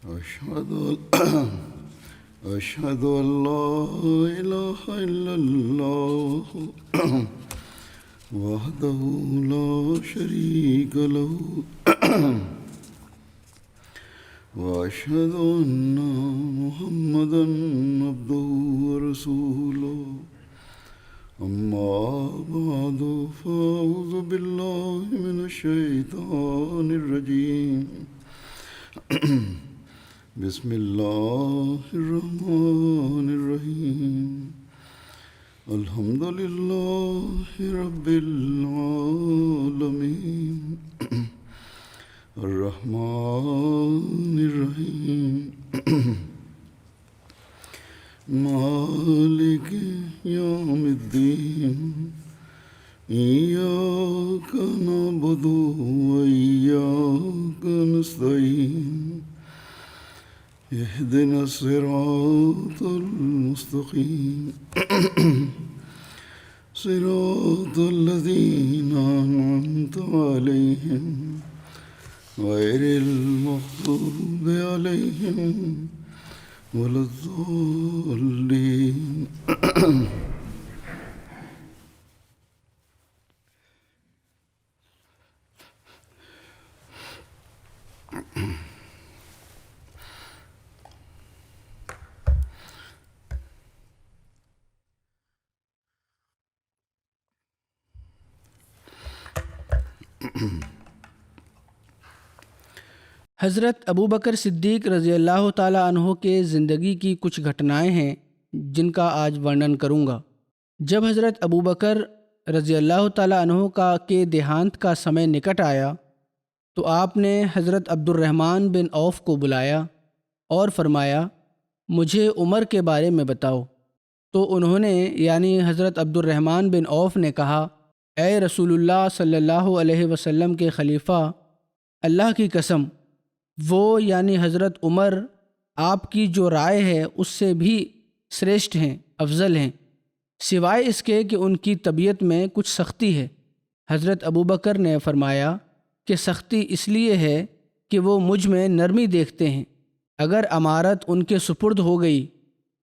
أشهد أشهد أن لا إله إلا الله وحده لا شريك له وأشهد أن محمدا عبده ورسوله أما بعد فأعوذ بالله من الشيطان الرجيم بسم الله الرحمن الرحيم الحمد لله رب العالمين الرحمن الرحيم مالك يوم الدين إياك نعبد وإياك نستعين اهدنا الصراط المستقيم صراط الذين أنعمت عليهم غير المغضوب عليهم ولا الضالين حضرت ابوبکر صدیق رضی اللہ تعالیٰ عنہ کے زندگی کی کچھ گھٹنائیں ہیں جن کا آج ورنن کروں گا۔ جب حضرت ابوبکر رضی اللہ تعالیٰ عنہ کے دیہانت کا سمے نکٹ آیا تو آپ نے حضرت عبد الرحمن بن عوف کو بلایا اور فرمایا مجھے عمر کے بارے میں بتاؤ۔ تو انہوں نے یعنی حضرت عبد الرحمن بن عوف نے کہا اے رسول اللہ صلی اللہ علیہ وسلم کے خلیفہ، اللہ کی قسم وہ یعنی حضرت عمر آپ کی جو رائے ہے اس سے بھی سریشٹھ ہیں، افضل ہیں، سوائے اس کے کہ ان کی طبیعت میں کچھ سختی ہے۔ حضرت ابوبکر نے فرمایا کہ سختی اس لیے ہے کہ وہ مجھ میں نرمی دیکھتے ہیں، اگر امارت ان کے سپرد ہو گئی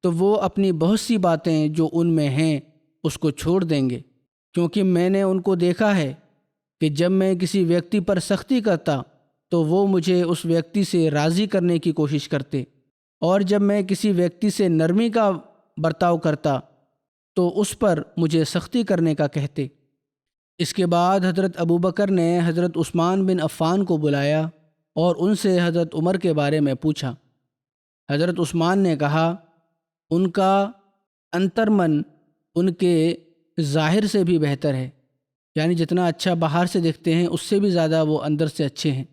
تو وہ اپنی بہت سی باتیں جو ان میں ہیں اس کو چھوڑ دیں گے، کیونکہ میں نے ان کو دیکھا ہے کہ جب میں کسی ویکتی پر سختی کرتا تو وہ مجھے اس ویکتی سے راضی کرنے کی کوشش کرتے، اور جب میں کسی ویکتی سے نرمی کا برتاؤ کرتا تو اس پر مجھے سختی کرنے کا کہتے۔ اس کے بعد حضرت ابوبکر نے حضرت عثمان بن عفان کو بلایا اور ان سے حضرت عمر کے بارے میں پوچھا۔ حضرت عثمان نے کہا ان کا انترمن ان کے ظاہر سے بھی بہتر ہے، یعنی جتنا اچھا باہر سے دیکھتے ہیں اس سے بھی زیادہ وہ اندر سے اچھے ہیں،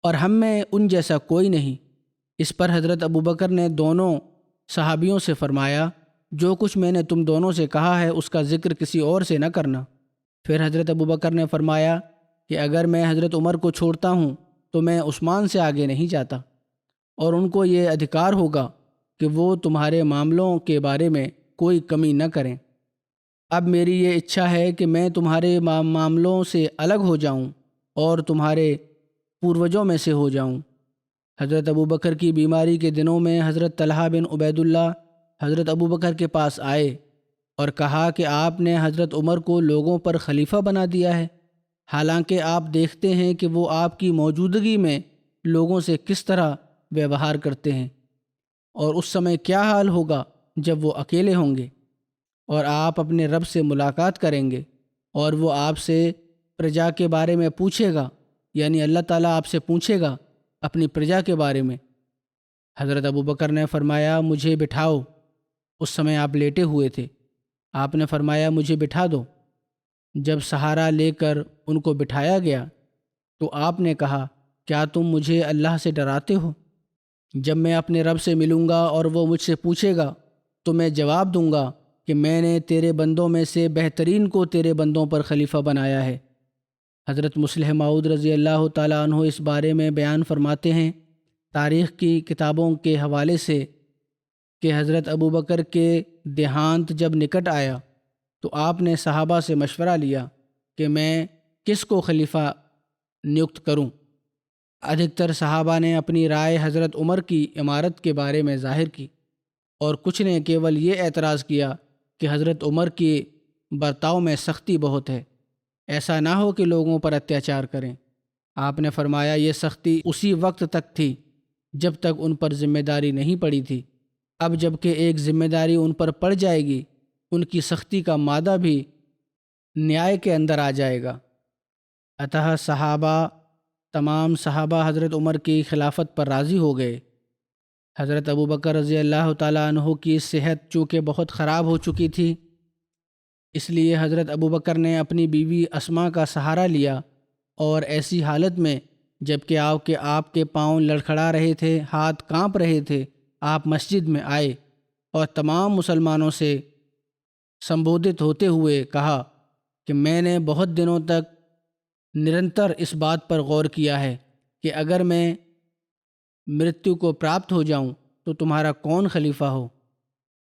اور ہم میں ان جیسا کوئی نہیں۔ اس پر حضرت ابوبکر نے دونوں صحابیوں سے فرمایا جو کچھ میں نے تم دونوں سے کہا ہے اس کا ذکر کسی اور سے نہ کرنا۔ پھر حضرت ابوبکر نے فرمایا کہ اگر میں حضرت عمر کو چھوڑتا ہوں تو میں عثمان سے آگے نہیں جاتا، اور ان کو یہ ادھیکار ہوگا کہ وہ تمہارے معاملوں کے بارے میں کوئی کمی نہ کریں۔ اب میری یہ اچھا ہے کہ میں تمہارے معاملوں سے الگ ہو جاؤں اور تمہارے پوروجوں میں سے ہو جاؤں۔ حضرت ابوبکر کی بیماری کے دنوں میں حضرت طلحہ بن عبید اللہ حضرت ابوبکر کے پاس آئے اور کہا کہ آپ نے حضرت عمر کو لوگوں پر خلیفہ بنا دیا ہے، حالانکہ آپ دیکھتے ہیں کہ وہ آپ کی موجودگی میں لوگوں سے کس طرح ویوہار کرتے ہیں، اور اس سمے کیا حال ہوگا جب وہ اکیلے ہوں گے اور آپ اپنے رب سے ملاقات کریں گے اور وہ آپ سے پرجا کے بارے میں پوچھے گا، یعنی اللہ تعالیٰ آپ سے پوچھے گا اپنی پرجا کے بارے میں۔ حضرت ابوبکر نے فرمایا مجھے بٹھاؤ۔ اس سمے آپ لیٹے ہوئے تھے۔ آپ نے فرمایا مجھے بٹھا دو۔ جب سہارا لے کر ان کو بٹھایا گیا تو آپ نے کہا کیا تم مجھے اللہ سے ڈراتے ہو؟ جب میں اپنے رب سے ملوں گا اور وہ مجھ سے پوچھے گا تو میں جواب دوں گا کہ میں نے تیرے بندوں میں سے بہترین کو تیرے بندوں پر خلیفہ بنایا ہے۔ حضرت مصلح موعود رضی اللہ تعالیٰ عنہ اس بارے میں بیان فرماتے ہیں تاریخ کی کتابوں کے حوالے سے کہ حضرت ابوبکر کے دیہانت جب نکٹ آیا تو آپ نے صحابہ سے مشورہ لیا کہ میں کس کو خلیفہ نیوکت کروں۔ ادھکتر صحابہ نے اپنی رائے حضرت عمر کی امارت کے بارے میں ظاہر کی، اور کچھ نے کیول یہ اعتراض کیا کہ حضرت عمر کے برتاؤ میں سختی بہت ہے، ایسا نہ ہو کہ لوگوں پر اتیاچار کریں۔ آپ نے فرمایا یہ سختی اسی وقت تک تھی جب تک ان پر ذمہ داری نہیں پڑی تھی، اب جب کہ ایک ذمہ داری ان پر پڑ جائے گی، ان کی سختی کا مادہ بھی نیائے کے اندر آ جائے گا۔ اتہ تمام صحابہ حضرت عمر کی خلافت پر راضی ہو گئے۔ حضرت ابوبکر رضی اللہ تعالیٰ عنہ کی صحت چونکہ بہت خراب ہو چکی تھی، اس لیے حضرت ابوبکر نے اپنی بیوی اسما کا سہارا لیا، اور ایسی حالت میں جب کہ آپ کے پاؤں لڑکھڑا رہے تھے، ہاتھ کانپ رہے تھے، آپ مسجد میں آئے اور تمام مسلمانوں سے سمبودھت ہوتے ہوئے کہا کہ میں نے بہت دنوں تک نرنتر اس بات پر غور کیا ہے کہ اگر میں مرتیو کو پراپت ہو جاؤں تو تمہارا کون خلیفہ ہو۔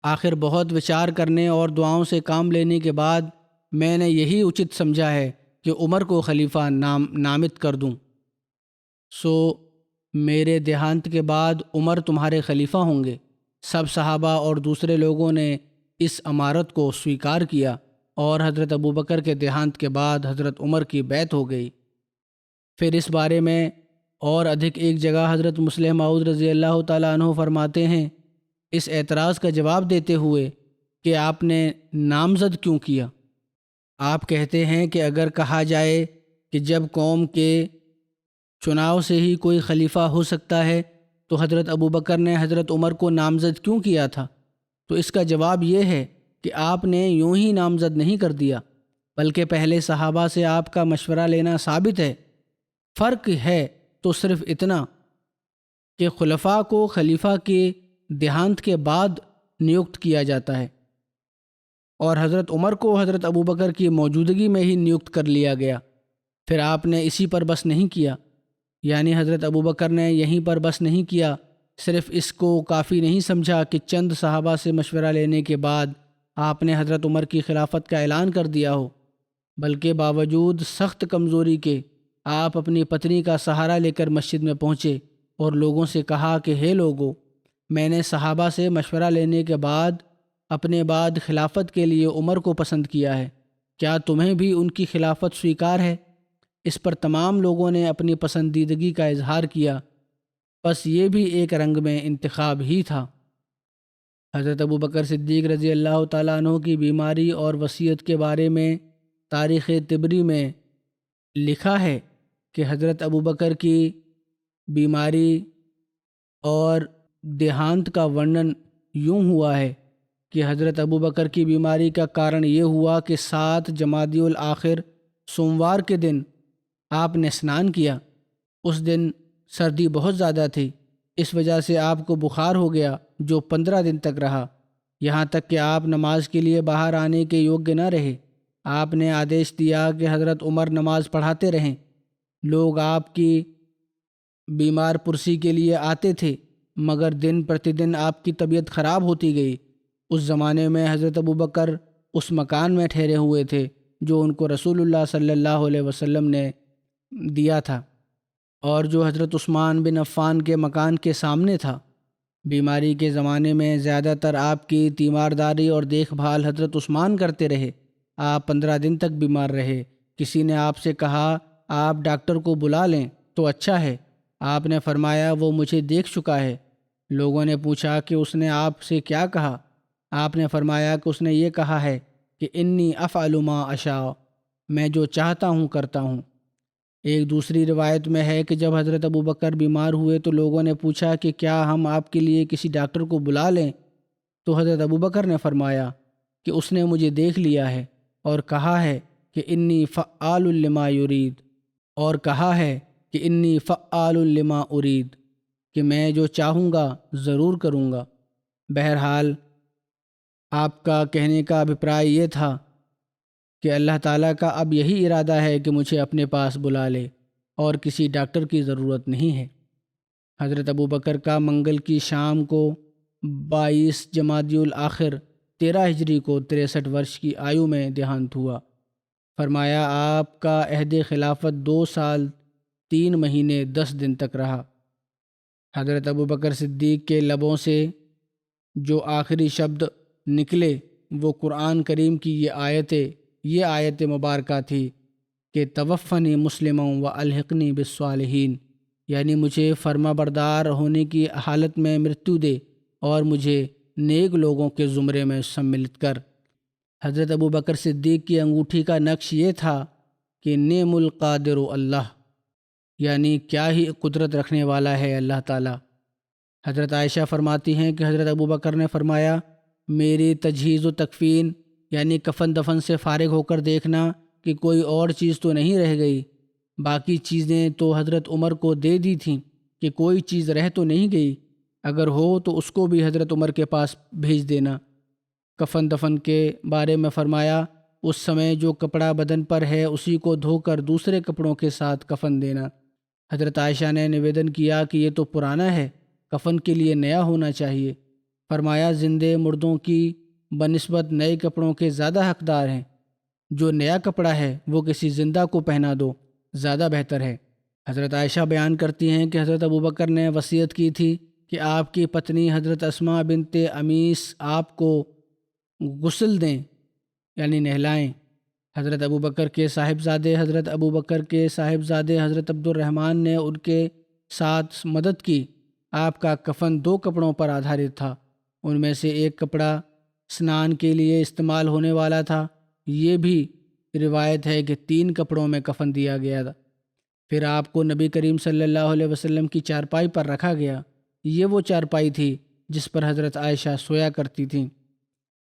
آخر بہت وچار کرنے اور دعاؤں سے کام لینے کے بعد میں نے یہی اچت سمجھا ہے کہ عمر کو خلیفہ نامت کر دوں، سو میرے دیہانت کے بعد عمر تمہارے خلیفہ ہوں گے۔ سب صحابہ اور دوسرے لوگوں نے اس امارت کو سویکار کیا، اور حضرت ابوبکر کے دیہانت کے بعد حضرت عمر کی بیعت ہو گئی۔ پھر اس بارے میں اور ادھک ایک جگہ حضرت مسلم موعود رضی اللہ تعالیٰ عنہ فرماتے ہیں، اس اعتراض کا جواب دیتے ہوئے کہ آپ نے نامزد کیوں کیا؟ آپ کہتے ہیں کہ اگر کہا جائے کہ جب قوم کے چناؤ سے ہی کوئی خلیفہ ہو سکتا ہے تو حضرت ابوبکر نے حضرت عمر کو نامزد کیوں کیا تھا، تو اس کا جواب یہ ہے کہ آپ نے یوں ہی نامزد نہیں کر دیا، بلکہ پہلے صحابہ سے آپ کا مشورہ لینا ثابت ہے۔ فرق ہے تو صرف اتنا کہ خلفاء کو خلیفہ کے دیہانت کے بعد نیوکت کیا جاتا ہے، اور حضرت عمر کو حضرت ابوبکر کی موجودگی میں ہی نیوکت کر لیا گیا۔ پھر آپ نے اسی پر بس نہیں کیا، یعنی حضرت ابوبکر نے یہیں پر بس نہیں کیا، صرف اس کو کافی نہیں سمجھا کہ چند صحابہ سے مشورہ لینے کے بعد آپ نے حضرت عمر کی خلافت کا اعلان کر دیا ہو، بلکہ باوجود سخت کمزوری کے آپ اپنی پتنی کا سہارا لے کر مسجد میں پہنچے اور لوگوں سے کہا کہ ہے لوگو، میں نے صحابہ سے مشورہ لینے کے بعد اپنے بعد خلافت کے لیے عمر کو پسند کیا ہے، کیا تمہیں بھی ان کی خلافت سویکار ہے؟ اس پر تمام لوگوں نے اپنی پسندیدگی کا اظہار کیا، بس یہ بھی ایک رنگ میں انتخاب ہی تھا۔ حضرت ابوبکر صدیق رضی اللہ تعالیٰ عنہ کی بیماری اور وصیت کے بارے میں تاریخ طبری میں لکھا ہے کہ حضرت ابوبکر کی بیماری اور دیہانت کا ورنن یوں ہوا ہے کہ حضرت ابوبکر کی بیماری کا کارن یہ ہوا کہ 7 جمادی الآخر سوموار کے دن آپ نے اسنان کیا۔ اس دن سردی بہت زیادہ تھی، اس وجہ سے آپ کو بخار ہو گیا جو 15 دن تک رہا، یہاں تک کہ آپ نماز کے لیے باہر آنے کے یوگیہ نہ رہے۔ آپ نے آدیش دیا کہ حضرت عمر نماز پڑھاتے رہیں۔ لوگ آپ کی بیمار پرسی کے لیے آتے تھے، مگر دن پرتی دن آپ کی طبیعت خراب ہوتی گئی۔ اس زمانے میں حضرت ابوبکر اس مکان میں ٹھہرے ہوئے تھے جو ان کو رسول اللہ صلی اللہ علیہ وسلم نے دیا تھا، اور جو حضرت عثمان بن عفان کے مکان کے سامنے تھا۔ بیماری کے زمانے میں زیادہ تر آپ کی تیمارداری اور دیکھ بھال حضرت عثمان کرتے رہے۔ آپ 15 دن تک بیمار رہے۔ کسی نے آپ سے کہا آپ ڈاکٹر کو بلا لیں تو اچھا ہے، آپ نے فرمایا وہ مجھے دیکھ چکا ہے۔ لوگوں نے پوچھا کہ اس نے آپ سے کیا کہا؟ آپ نے فرمایا کہ اس نے یہ کہا ہے کہ انی افعل ما اشاء، میں جو چاہتا ہوں کرتا ہوں۔ ایک دوسری روایت میں ہے کہ جب حضرت ابوبکر بیمار ہوئے تو لوگوں نے پوچھا کہ کیا ہم آپ کے لیے کسی ڈاکٹر کو بلا لیں؟ تو حضرت ابوبکر نے فرمایا کہ اس نے مجھے دیکھ لیا ہے اور کہا ہے کہ انی فعال لما یرید، اور کہا ہے کہ انی فعال لما ارید، کہ میں جو چاہوں گا ضرور کروں گا۔ بہرحال آپ کا کہنے کا ابھپرائے یہ تھا کہ اللہ تعالیٰ کا اب یہی ارادہ ہے کہ مجھے اپنے پاس بلا لے اور کسی ڈاکٹر کی ضرورت نہیں ہے۔ حضرت ابوبکر کا منگل کی شام کو 22 جمادی الآخر 13 ہجری کو 63 ورش کی آیو میں دیہانت ہوا۔ فرمایا آپ کا عہد خلافت 2 سال 3 مہینے 10 دن تک رہا۔ حضرت ابوبکر صدیق کے لبوں سے جو آخری شبد نکلے وہ قرآن کریم کی یہ آیت مبارکہ تھی کہ توفنی مسلما و الحقنی بالصالحین، یعنی مجھے فرما بردار ہونے کی حالت میں مرتیو دے اور مجھے نیک لوگوں کے زمرے میں سملت کر۔ حضرت ابوبکر صدیق کی انگوٹھی کا نقش یہ تھا کہ نعم القادر اللہ، یعنی کیا ہی قدرت رکھنے والا ہے اللہ تعالیٰ۔ حضرت عائشہ فرماتی ہیں کہ حضرت ابوبکر نے فرمایا، میری تجہیز و تکفین یعنی کفن دفن سے فارغ ہو کر دیکھنا کہ کوئی اور چیز تو نہیں رہ گئی۔ باقی چیزیں تو حضرت عمر کو دے دی تھیں کہ کوئی چیز رہ تو نہیں گئی، اگر ہو تو اس کو بھی حضرت عمر کے پاس بھیج دینا۔ کفن دفن کے بارے میں فرمایا، اس سمے جو کپڑا بدن پر ہے اسی کو دھو کر دوسرے کپڑوں کے ساتھ کفن دینا۔ حضرت عائشہ نے نویدن کیا کہ یہ تو پرانا ہے، کفن کے لیے نیا ہونا چاہیے۔ فرمایا، زندے مردوں کی بنسبت نئے کپڑوں کے زیادہ حقدار ہیں، جو نیا کپڑا ہے وہ کسی زندہ کو پہنا دو، زیادہ بہتر ہے۔ حضرت عائشہ بیان کرتی ہیں کہ حضرت ابوبکر نے وصیت کی تھی کہ آپ کی پتنی حضرت اسماء بنت امیس آپ کو غسل دیں، یعنی نہلائیں۔ حضرت ابوبکر کے صاحبزادے حضرت عبد الرحمن نے ان کے ساتھ مدد کی۔ آپ کا کفن 2 کپڑوں پر آدھارت تھا، ان میں سے ایک کپڑا اسنان کے لیے استعمال ہونے والا تھا۔ یہ بھی روایت ہے کہ 3 کپڑوں میں کفن دیا گیا تھا۔ پھر آپ کو نبی کریم صلی اللہ علیہ وسلم کی چارپائی پر رکھا گیا۔ یہ وہ چارپائی تھی جس پر حضرت عائشہ سویا کرتی تھیں۔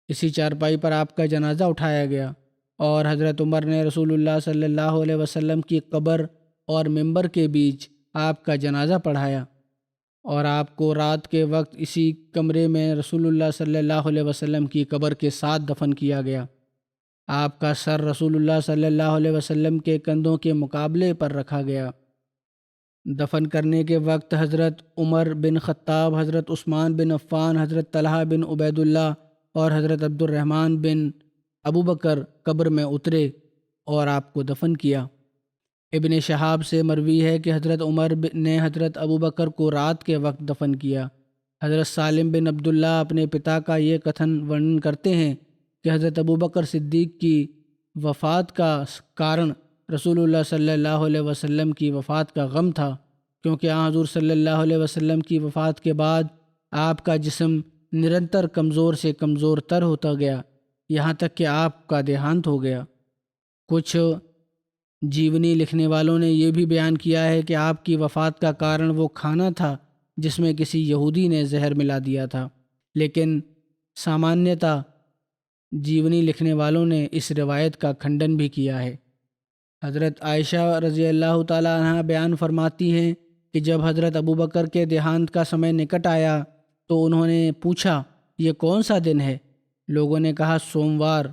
اسی چارپائی پر آپ کا جنازہ اٹھایا گیا اور حضرت عمر نے رسول اللہ صلی اللہ علیہ وسلم کی قبر اور منبر کے بیچ آپ کا جنازہ پڑھایا، اور آپ کو رات کے وقت اسی کمرے میں رسول اللہ صلی اللہ علیہ وسلم کی قبر کے ساتھ دفن کیا گیا۔ آپ کا سر رسول اللہ صلی اللہ علیہ وسلم کے کندھوں کے مقابلے پر رکھا گیا۔ دفن کرنے کے وقت حضرت عمر بن خطاب، حضرت عثمان بن عفان، حضرت طلحہ بن عبید اللہ اور حضرت عبد الرحمن بن ابوبکر قبر میں اترے اور آپ کو دفن کیا۔ ابن شہاب سے مروی ہے کہ حضرت عمر نے حضرت ابوبکر کو رات کے وقت دفن کیا۔ حضرت سالم بن عبداللہ اپنے پتا کا یہ کتھن ورنن کرتے ہیں کہ حضرت ابوبکر صدیق کی وفات کا کارن رسول اللہ صلی اللہ علیہ وسلم کی وفات کا غم تھا، کیونکہ حضور صلی اللہ علیہ وسلم کی وفات کے بعد آپ کا جسم نرنتر کمزور سے کمزور تر ہوتا گیا، یہاں تک کہ آپ کا دیہانت ہو گیا۔ کچھ جیونی لکھنے والوں نے یہ بھی بیان کیا ہے کہ آپ کی وفات کا کارن وہ کھانا تھا جس میں کسی یہودی نے زہر ملا دیا تھا، لیکن سامانیتہ جیونی لکھنے والوں نے اس روایت کا کھنڈن بھی کیا ہے۔ حضرت عائشہ رضی اللہ تعالیٰ عنہ بیان فرماتی ہیں کہ جب حضرت ابوبکر کے دیہانت کا سمے نکٹ آیا تو انہوں نے پوچھا، یہ کون سا دن ہے؟ لوگوں نے کہا سوموار۔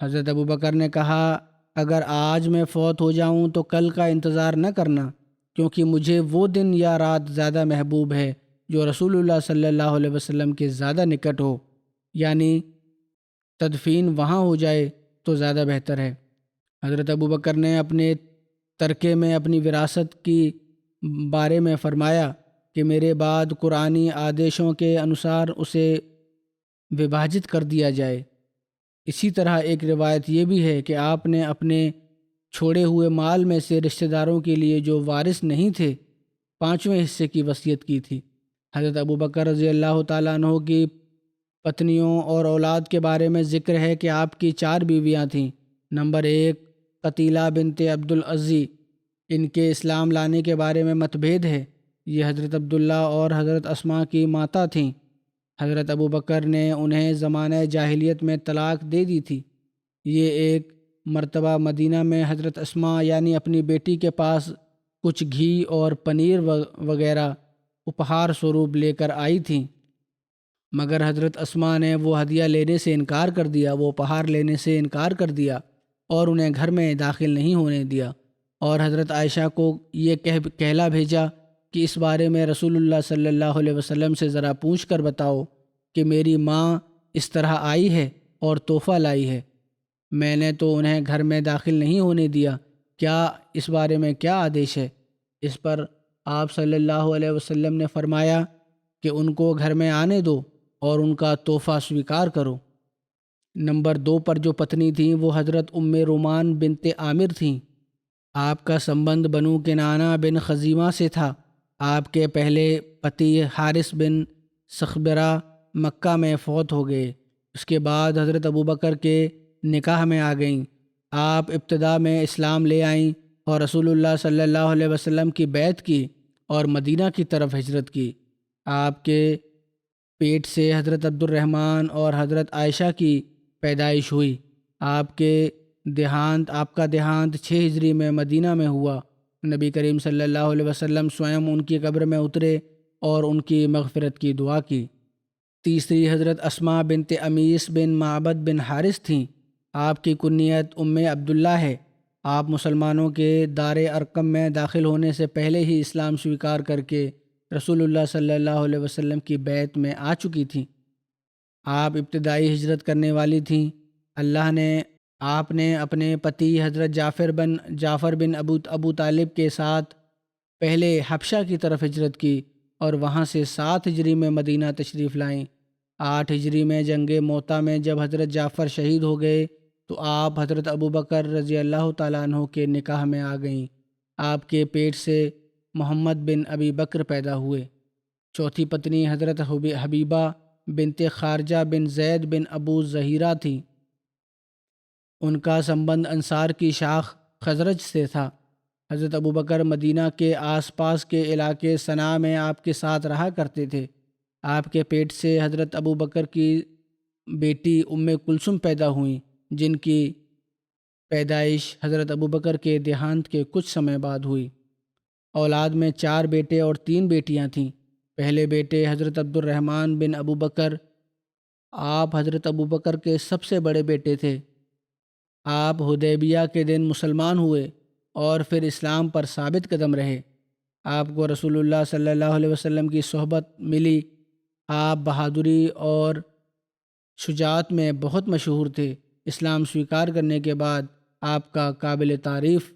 حضرت ابوبکر نے کہا، اگر آج میں فوت ہو جاؤں تو کل کا انتظار نہ کرنا، کیونکہ مجھے وہ دن یا رات زیادہ محبوب ہے جو رسول اللہ صلی اللہ علیہ وسلم کے زیادہ نکٹ ہو، یعنی تدفین وہاں ہو جائے تو زیادہ بہتر ہے۔ حضرت ابوبکر نے اپنے ترکے میں اپنی وراثت کی بارے میں فرمایا کہ میرے بعد قرآنی آدیشوں کے انوسار اسے وبھاجت کر دیا جائے۔ اسی طرح ایک روایت یہ بھی ہے کہ آپ نے اپنے چھوڑے ہوئے مال میں سے رشتہ داروں کے لیے جو وارث نہیں تھے 5ویں حصے کی وصیت کی تھی۔ حضرت ابوبکر رضی اللہ تعالیٰ عنہ کی پتنیوں اور اولاد کے بارے میں ذکر ہے کہ آپ کی 4 بیویاں تھیں۔ نمبر 1 قتیلہ بنت عبد العزی، ان کے اسلام لانے کے بارے میں متبھید ہے۔ یہ حضرت عبداللہ اور حضرت اسماء کی ماتا تھیں۔ حضرت ابوبکر نے انہیں زمانہ جاہلیت میں طلاق دے دی تھی۔ یہ ایک مرتبہ مدینہ میں حضرت اسماء یعنی اپنی بیٹی کے پاس کچھ گھی اور پنیر وغیرہ اپہار سوروپ لے کر آئی تھیں، مگر حضرت اسماء نے وہ ہدیہ لینے سے انکار کر دیا، وہ اپہار لینے سے انکار کر دیا اور انہیں گھر میں داخل نہیں ہونے دیا، اور حضرت عائشہ کو یہ کہلا بھیجا کہ اس بارے میں رسول اللہ صلی اللہ علیہ وسلم سے ذرا پوچھ کر بتاؤ کہ میری ماں اس طرح آئی ہے اور تحفہ لائی ہے، میں نے تو انہیں گھر میں داخل نہیں ہونے دیا، کیا اس بارے میں کیا آدیش ہے؟ اس پر آپ صلی اللہ علیہ وسلم نے فرمایا کہ ان کو گھر میں آنے دو اور ان کا تحفہ سویکار کرو۔ نمبر 2 پر جو پتنی تھیں وہ حضرت ام رومان بنت عامر تھیں۔ آپ کا سمبند بنو کنانہ بن خزیمہ سے تھا۔ آپ کے پہلے پتی حارث بن سخبرہ مکہ میں فوت ہو گئے۔ اس کے بعد حضرت ابوبکر کے نکاح میں آ گئیں۔ آپ ابتدا میں اسلام لے آئیں اور رسول اللہ صلی اللہ علیہ وسلم کی بیعت کی اور مدینہ کی طرف ہجرت کی۔ آپ کے پیٹ سے حضرت عبد الرحمن اور حضرت عائشہ کی پیدائش ہوئی۔ آپ کا دیہانت 6 ہجری میں مدینہ میں ہوا۔ نبی کریم صلی اللہ علیہ وسلم سوئم ان کی قبر میں اترے اور ان کی مغفرت کی دعا کی۔ تیسری حضرت اسماء بنت امیس بن معبد بن حارث تھیں۔ آپ کی کنیت ام عبداللہ ہے۔ آپ مسلمانوں کے دار ارقم میں داخل ہونے سے پہلے ہی اسلام سویکار کر کے رسول اللہ صلی اللہ علیہ وسلم کی بیعت میں آ چکی تھیں۔ آپ ابتدائی ہجرت کرنے والی تھیں۔ آپ نے اپنے پتی حضرت جعفر بن ابو طالب کے ساتھ پہلے حبشہ کی طرف ہجرت کی اور وہاں سے 7 ہجری میں مدینہ تشریف لائیں۔ 8 ہجری میں جنگ موتا میں جب حضرت جعفر شہید ہو گئے تو آپ حضرت ابوبکر رضی اللہ تعالیٰ عنہ کے نکاح میں آ گئیں۔ آپ کے پیٹ سے محمد بن ابی بکر پیدا ہوئے۔ چوتھی پتنی حضرت حبیبہ بنت خارجہ بن زید بن ابو زہیرہ تھی۔ ان کا سمبند انصار کی شاخ خزرج سے تھا۔ حضرت ابوبکر مدینہ کے آس پاس کے علاقے صنعاء میں آپ کے ساتھ رہا کرتے تھے۔ آپ کے پیٹ سے حضرت ابوبکر کی بیٹی ام کلثوم پیدا ہوئیں، جن کی پیدائش حضرت ابوبکر کے دیہانت کے کچھ سمے بعد ہوئی۔ اولاد میں 4 بیٹے اور 3 بیٹیاں تھیں۔ پہلے بیٹے حضرت عبد الرحمن بن ابوبکر، آپ حضرت ابوبکر کے سب سے بڑے بیٹے تھے۔ آپ حدیبیہ کے دن مسلمان ہوئے اور پھر اسلام پر ثابت قدم رہے۔ آپ کو رسول اللہ صلی اللہ علیہ وسلم کی صحبت ملی۔ آپ بہادری اور شجاعت میں بہت مشہور تھے۔ اسلام سویکار کرنے کے بعد آپ کا قابل تعریف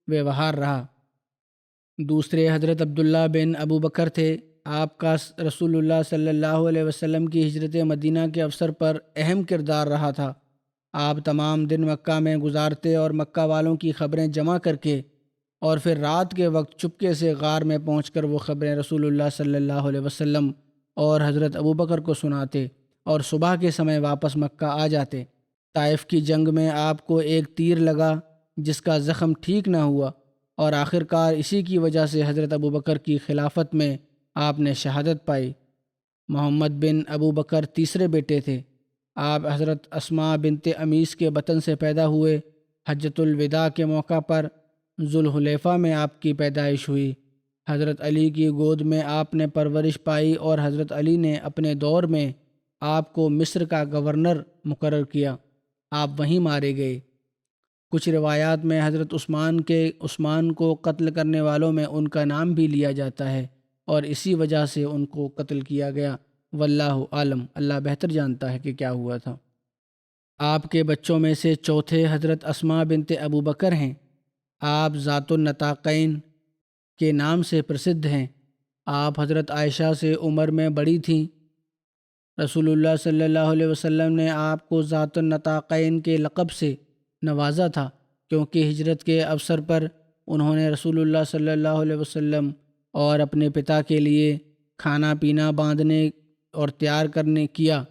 ویوہار رہا۔ دوسرے حضرت عبداللہ بن ابوبکر تھے۔ آپ کا رسول اللہ صلی اللہ علیہ وسلم کی ہجرت مدینہ کے اوسر پر اہم کردار رہا تھا۔ آپ تمام دن مکہ میں گزارتے اور مکہ والوں کی خبریں جمع کر کے اور پھر رات کے وقت چپکے سے غار میں پہنچ کر وہ خبریں رسول اللہ صلی اللہ علیہ وسلم اور حضرت ابوبکر کو سناتے اور صبح کے سمے واپس مکہ آ جاتے۔ طائف کی جنگ میں آپ کو ایک تیر لگا جس کا زخم ٹھیک نہ ہوا اور آخرکار اسی کی وجہ سے حضرت ابوبکر کی خلافت میں آپ نے شہادت پائی۔ محمد بن ابوبکر تیسرے بیٹے تھے۔ آپ حضرت اسماء بنت امیس کے بطن سے پیدا ہوئے۔ حجۃ الوداع کے موقع پر ذوالحلیفہ میں آپ کی پیدائش ہوئی۔ حضرت علی کی گود میں آپ نے پرورش پائی اور حضرت علی نے اپنے دور میں آپ کو مصر کا گورنر مقرر کیا۔ آپ وہیں مارے گئے۔ کچھ روایات میں حضرت عثمان کو قتل کرنے والوں میں ان کا نام بھی لیا جاتا ہے اور اسی وجہ سے ان کو قتل کیا گیا۔ واللہ عالم، اللہ بہتر جانتا ہے کہ کیا ہوا تھا۔ آپ کے بچوں میں سے چوتھے حضرت اسماء بنت ابوبکر ہیں۔ آپ ذات النطاقین کے نام سے پرسدھ ہیں۔ آپ حضرت عائشہ سے عمر میں بڑی تھیں۔ رسول اللہ صلی اللہ علیہ وسلم نے آپ کو ذات النطاقین کے لقب سے نوازا تھا کیونکہ ہجرت کے اوسر پر انہوں نے رسول اللہ صلی اللہ علیہ وسلم اور اپنے پتا کے لیے کھانا پینا باندھنے اور تیار کرنے کیا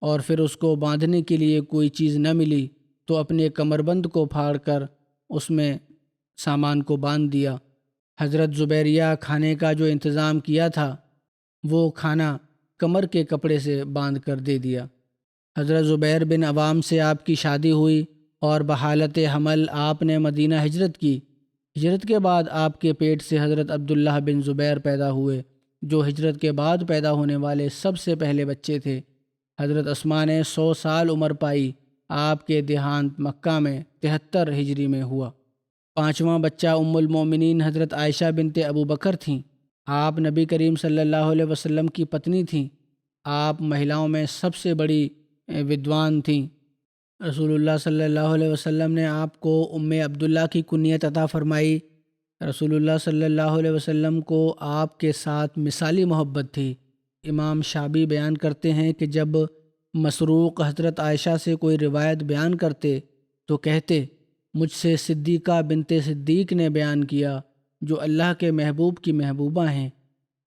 اور پھر اس کو باندھنے کے لیے کوئی چیز نہ ملی تو اپنے کمربند کو پھاڑ کر اس میں سامان کو باندھ دیا۔ حضرت زبیریہ کھانے کا جو انتظام کیا تھا وہ کھانا کمر کے کپڑے سے باندھ کر دے دیا۔ حضرت زبیر بن عوام سے آپ کی شادی ہوئی اور بحالت حمل آپ نے مدینہ ہجرت کی۔ ہجرت کے بعد آپ کے پیٹ سے حضرت عبداللہ بن زبیر پیدا ہوئے جو ہجرت کے بعد پیدا ہونے والے سب سے پہلے بچے تھے۔ حضرت اسماء نے 100 سال عمر پائی۔ آپ کے دیہانت مکہ میں 73 ہجری میں ہوا۔ 5واں بچہ ام المومنین حضرت عائشہ بنت ابوبکر تھیں۔ آپ نبی کریم صلی اللہ علیہ وسلم کی پتنی تھیں۔ آپ مہیلاؤں میں سب سے بڑی ودوان تھیں۔ رسول اللہ صلی اللہ علیہ وسلم نے آپ کو ام عبداللہ کی کنیت عطا فرمائی۔ رسول اللہ صلی اللہ علیہ وسلم کو آپ کے ساتھ مثالی محبت تھی۔ امام شعبی بیان کرتے ہیں کہ جب مسروق حضرت عائشہ سے کوئی روایت بیان کرتے تو کہتے، مجھ سے صدیقہ بنت صدیق نے بیان کیا جو اللہ کے محبوب کی محبوبہ ہیں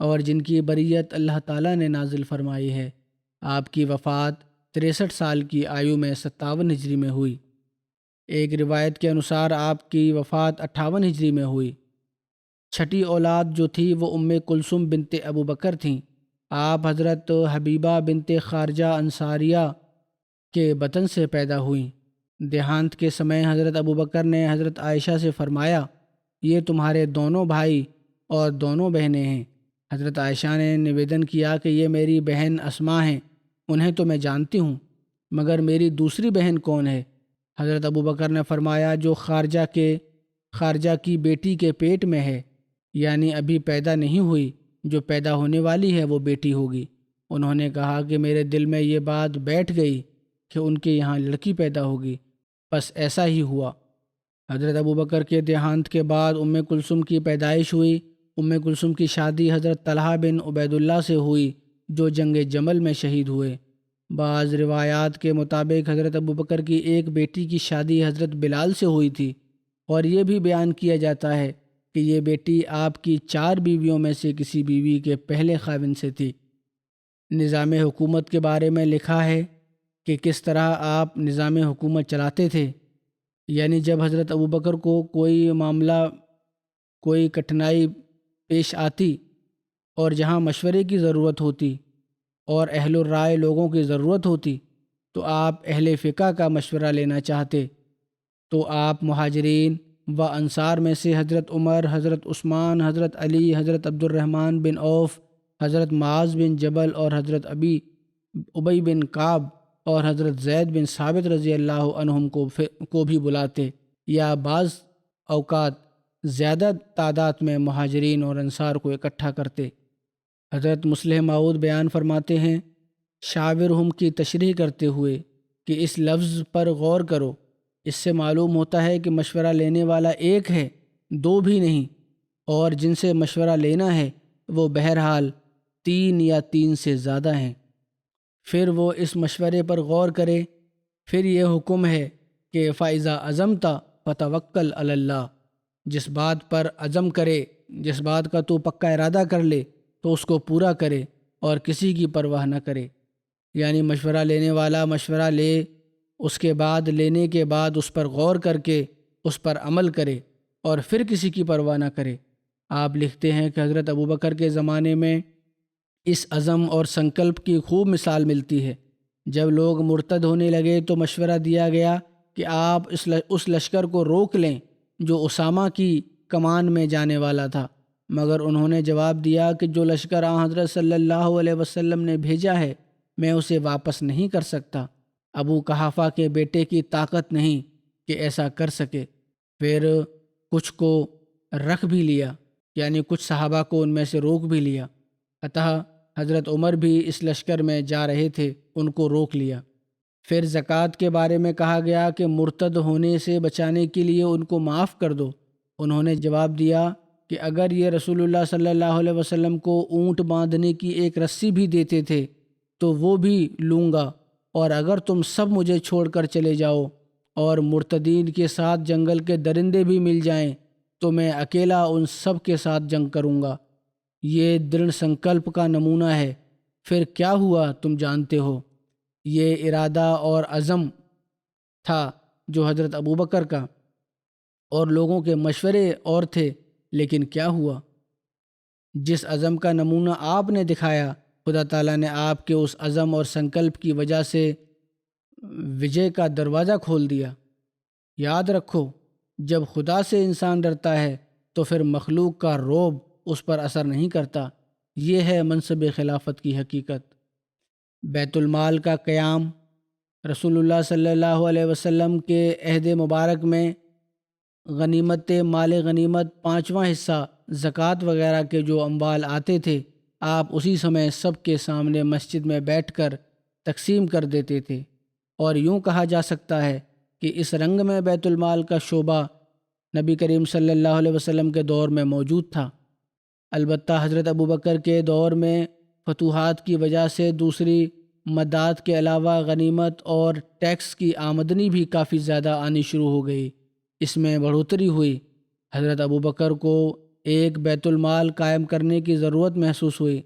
اور جن کی بریت اللہ تعالیٰ نے نازل فرمائی ہے۔ آپ کی وفات 63 سال کی آیو میں 57 ہجری میں ہوئی۔ ایک روایت کے انصار آپ کی وفات 58 ہجری میں ہوئی۔ چھٹی اولاد جو تھی وہ ام کلثوم بنت ابو بکر تھیں۔ آپ حضرت حبیبہ بنت خارجہ انصاریہ کے بطن سے پیدا ہوئیں۔ دیہانت کے سمے حضرت ابو بکر نے حضرت عائشہ سے فرمایا، یہ تمہارے دونوں بھائی اور دونوں بہنیں ہیں۔ حضرت عائشہ نے نویدن کیا کہ یہ میری بہن اسماء ہیں، انہیں تو میں جانتی ہوں، مگر میری دوسری بہن کون ہے؟ حضرت ابو بکر نے فرمایا، جو خارجہ کی بیٹی کے پیٹ میں ہے، یعنی ابھی پیدا نہیں ہوئی، جو پیدا ہونے والی ہے وہ بیٹی ہوگی۔ انہوں نے کہا کہ میرے دل میں یہ بات بیٹھ گئی کہ ان کے یہاں لڑکی پیدا ہوگی، بس ایسا ہی ہوا۔ حضرت ابو بکر کے دیہانت کے بعد ام کلثوم کی پیدائش ہوئی۔ ام کلثوم کی شادی حضرت طلحہ بن عبید اللہ سے ہوئی جو جنگ جمل میں شہید ہوئے۔ بعض روایات کے مطابق حضرت ابو بکر کی ایک بیٹی کی شادی حضرت بلال سے ہوئی تھی، اور یہ بھی بیان کیا جاتا ہے کہ یہ بیٹی آپ کی 4 بیویوں میں سے کسی بیوی کے پہلے خاوند سے تھی۔ نظام حکومت کے بارے میں لکھا ہے کہ کس طرح آپ نظام حکومت چلاتے تھے، یعنی جب حضرت ابو بکر کو کوئی معاملہ، کوئی کٹھنائی پیش آتی اور جہاں مشورے کی ضرورت ہوتی اور اہل الرائے لوگوں کی ضرورت ہوتی تو آپ اہل فقہ کا مشورہ لینا چاہتے تو آپ مہاجرین و انصار میں سے حضرت عمر، حضرت عثمان، حضرت علی، حضرت عبد الرحمن بن عوف، حضرت معاذ بن جبل اور حضرت ابی بن کعب اور حضرت زید بن ثابت رضی اللہ عنہم کو بھی بلاتے، یا بعض اوقات زیادہ تعداد میں مہاجرین اور انصار کو اکٹھا کرتے۔ حضرت مسلم موعود بیان فرماتے ہیں، شاورہم کی تشریح کرتے ہوئے کہ اس لفظ پر غور کرو، اس سے معلوم ہوتا ہے کہ مشورہ لینے والا ایک ہے، 2 بھی نہیں، اور جن سے مشورہ لینا ہے وہ بہرحال 3 یا 3 سے زیادہ ہیں۔ پھر وہ اس مشورے پر غور کرے۔ پھر یہ حکم ہے کہ فَإِذَا عَزَمْتَ فَتَوَكَّلْ عَلَى اللَّهِ، جس بات پر عزم کرے، جس بات کا تو پکا ارادہ کر لے تو اس کو پورا کرے اور کسی کی پرواہ نہ کرے۔ یعنی مشورہ لینے والا مشورہ لے، اس کے بعد لینے کے بعد اس پر غور کر کے اس پر عمل کرے اور پھر کسی کی پرواہ نہ کرے۔ آپ لکھتے ہیں کہ حضرت ابو بکر کے زمانے میں اس عزم اور سنکلپ کی خوب مثال ملتی ہے۔ جب لوگ مرتد ہونے لگے تو مشورہ دیا گیا کہ آپ اس لشکر کو روک لیں جو اسامہ کی کمان میں جانے والا تھا، مگر انہوں نے جواب دیا کہ جو لشکر حضرت صلی اللہ علیہ وسلم نے بھیجا ہے میں اسے واپس نہیں کر سکتا۔ ابو قحافہ کے بیٹے کی طاقت نہیں کہ ایسا کر سکے۔ پھر کچھ کو رکھ بھی لیا، یعنی کچھ صحابہ کو ان میں سے روک بھی لیا۔ اتہ حضرت عمر بھی اس لشکر میں جا رہے تھے، ان کو روک لیا۔ پھر زکوٰۃ کے بارے میں کہا گیا کہ مرتد ہونے سے بچانے کے لیے ان کو معاف کر دو۔ انہوں نے جواب دیا کہ اگر یہ رسول اللہ صلی اللہ علیہ وسلم کو اونٹ باندھنے کی ایک رسی بھی دیتے تھے تو وہ بھی لوں گا، اور اگر تم سب مجھے چھوڑ کر چلے جاؤ اور مرتدین کے ساتھ جنگل کے درندے بھی مل جائیں تو میں اکیلا ان سب کے ساتھ جنگ کروں گا۔ یہ دೃڑ سنکلپ کا نمونہ ہے۔ پھر کیا ہوا تم جانتے ہو۔ یہ ارادہ اور عزم تھا جو حضرت ابوبکر کا، اور لوگوں کے مشورے اور تھے، لیکن کیا ہوا؟ جس عزم کا نمونہ آپ نے دکھایا، خدا تعالیٰ نے آپ کے اس عزم اور سنکلپ کی وجہ سے وجے کا دروازہ کھول دیا۔ یاد رکھو، جب خدا سے انسان ڈرتا ہے تو پھر مخلوق کا رعب اس پر اثر نہیں کرتا۔ یہ ہے منصب خلافت کی حقیقت۔ بیت المال کا قیام۔ رسول اللہ صلی اللہ علیہ وسلم کے عہد مبارک میں مال غنیمت 5واں حصہ زکوٰۃ وغیرہ کے جو اموال آتے تھے، آپ اسی سمے سب کے سامنے مسجد میں بیٹھ کر تقسیم کر دیتے تھے، اور یوں کہا جا سکتا ہے کہ اس رنگ میں بیت المال کا شعبہ نبی کریم صلی اللہ علیہ وسلم کے دور میں موجود تھا۔ البتہ حضرت ابوبکر کے دور میں فتوحات کی وجہ سے دوسری مدات کے علاوہ غنیمت اور ٹیکس کی آمدنی بھی کافی زیادہ آنی شروع ہو گئی۔ اس میں بڑھوتری ہوئی۔ حضرت ابوبکر کو ایک بیت المال قائم کرنے کی ضرورت محسوس ہوئی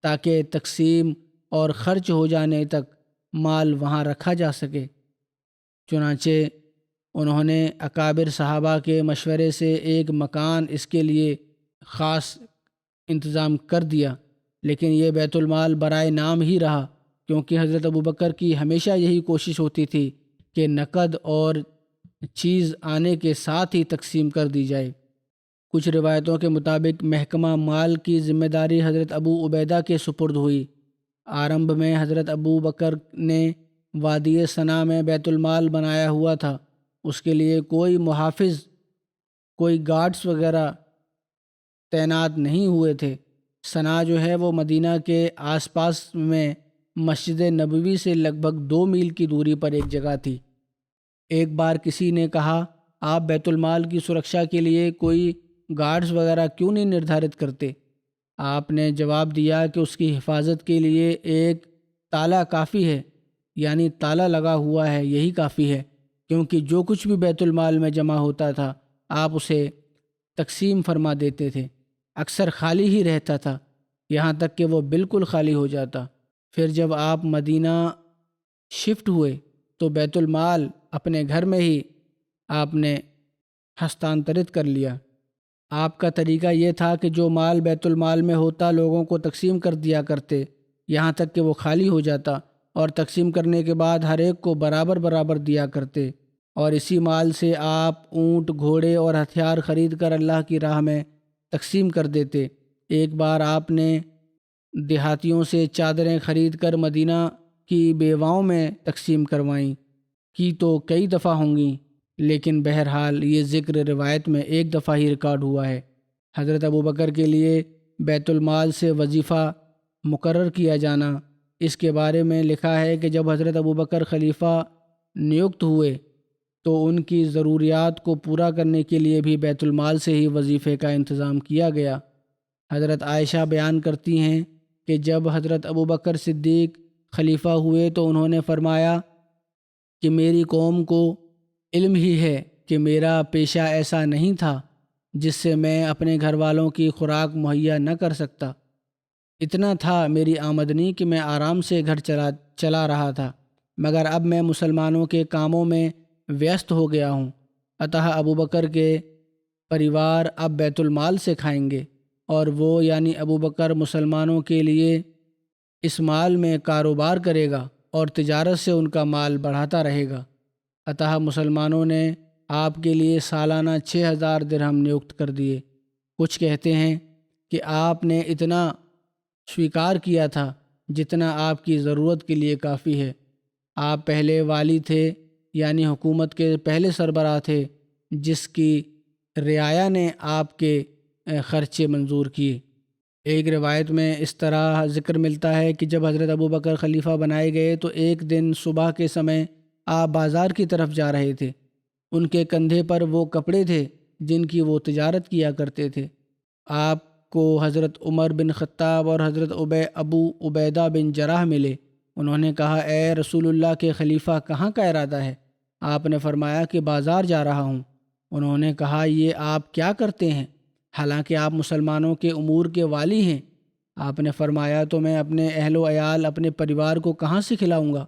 تاکہ تقسیم اور خرچ ہو جانے تک مال وہاں رکھا جا سکے۔ چنانچہ انہوں نے اکابر صحابہ کے مشورے سے ایک مکان اس کے لیے خاص انتظام کر دیا، لیکن یہ بیت المال برائے نام ہی رہا، کیونکہ حضرت ابوبکر کی ہمیشہ یہی کوشش ہوتی تھی کہ نقد اور چیز آنے کے ساتھ ہی تقسیم کر دی جائے۔ کچھ روایتوں کے مطابق محکمہ مال کی ذمہ داری حضرت ابو عبیدہ کے سپرد ہوئی۔ آرمب میں حضرت ابوبکر نے وادی ثنا میں بیت المال بنایا ہوا تھا۔ اس کے لیے کوئی محافظ، کوئی گارڈز وغیرہ تعینات نہیں ہوئے تھے۔ ثنا جو ہے وہ مدینہ کے آس پاس میں مسجد نبوی سے لگ بھگ 2 میل کی دوری پر ایک جگہ تھی۔ ایک بار کسی نے کہا، آپ بیت المال کی سرکشا کے لیے کوئی گارڈز وغیرہ کیوں نہیں نردھارت کرتے؟ آپ نے جواب دیا کہ اس کی حفاظت کے لیے ایک تالا کافی ہے، یعنی تالا لگا ہوا ہے، یہی کافی ہے، کیونکہ جو کچھ بھی بیت المال میں جمع ہوتا تھا آپ اسے تقسیم فرما دیتے تھے۔ اکثر خالی ہی رہتا تھا، یہاں تک کہ وہ بالکل خالی ہو جاتا۔ پھر جب آپ مدینہ شفٹ ہوئے تو بیت المال اپنے گھر میں ہی آپ نے ہستانترت کر لیا۔ آپ کا طریقہ یہ تھا کہ جو مال بیت المال میں ہوتا لوگوں کو تقسیم کر دیا کرتے، یہاں تک کہ وہ خالی ہو جاتا، اور تقسیم کرنے کے بعد ہر ایک کو برابر برابر دیا کرتے، اور اسی مال سے آپ اونٹ، گھوڑے اور ہتھیار خرید کر اللہ کی راہ میں تقسیم کر دیتے۔ ایک بار آپ نے دیہاتیوں سے چادریں خرید کر مدینہ کی بیواؤں میں تقسیم کروائیں کی تو کئی دفعہ ہوں گی، لیکن بہرحال یہ ذکر روایت میں ایک دفعہ ہی ریکارڈ ہوا ہے۔ حضرت ابوبکر کے لیے بیت المال سے وظیفہ مقرر کیا جانا، اس کے بارے میں لکھا ہے کہ جب حضرت ابوبکر خلیفہ نیوکت ہوئے تو ان کی ضروریات کو پورا کرنے کے لیے بھی بیت المال سے ہی وظیفے کا انتظام کیا گیا۔ حضرت عائشہ بیان کرتی ہیں کہ جب حضرت ابوبکر صدیق خلیفہ ہوئے تو انہوں نے فرمایا کہ میری قوم کو علم ہی ہے کہ میرا پیشہ ایسا نہیں تھا جس سے میں اپنے گھر والوں کی خوراک مہیا نہ کر سکتا۔ اتنا تھا میری آمدنی کہ میں آرام سے گھر چلا رہا تھا، مگر اب میں مسلمانوں کے کاموں میں ویست ہو گیا ہوں، اتہ ابوبکر کے پریوار اب بیت المال سے کھائیں گے، اور وہ یعنی ابوبکر مسلمانوں کے لیے اس مال میں کاروبار کرے گا اور تجارت سے ان کا مال بڑھاتا رہے گا۔ اتہ مسلمانوں نے آپ کے لیے سالانہ 6000 درہم نیوکت کر دیے۔ کچھ کہتے ہیں کہ آپ نے اتنا سویکار کیا تھا جتنا آپ کی ضرورت کے لیے کافی ہے۔ آپ پہلے والی تھے، یعنی حکومت کے پہلے سربراہ تھے جس کی رعایا نے آپ کے خرچے منظور کیے۔ ایک روایت میں اس طرح ذکر ملتا ہے کہ جب حضرت ابوبکر خلیفہ بنائے گئے تو ایک دن صبح کے سمے آپ بازار کی طرف جا رہے تھے۔ ان کے کندھے پر وہ کپڑے تھے جن کی وہ تجارت کیا کرتے تھے۔ آپ کو حضرت عمر بن خطاب اور حضرت ابو عبیدہ بن جراح ملے۔ انہوں نے کہا، اے رسول اللہ کے خلیفہ، کہاں کا ارادہ ہے؟ آپ نے فرمایا کہ بازار جا رہا ہوں۔ انہوں نے کہا، یہ آپ کیا کرتے ہیں حالانکہ آپ مسلمانوں کے امور کے والی ہیں؟ آپ نے فرمایا، تو میں اپنے اہل و عیال، اپنے پریوار کو کہاں سے کھلاؤں گا؟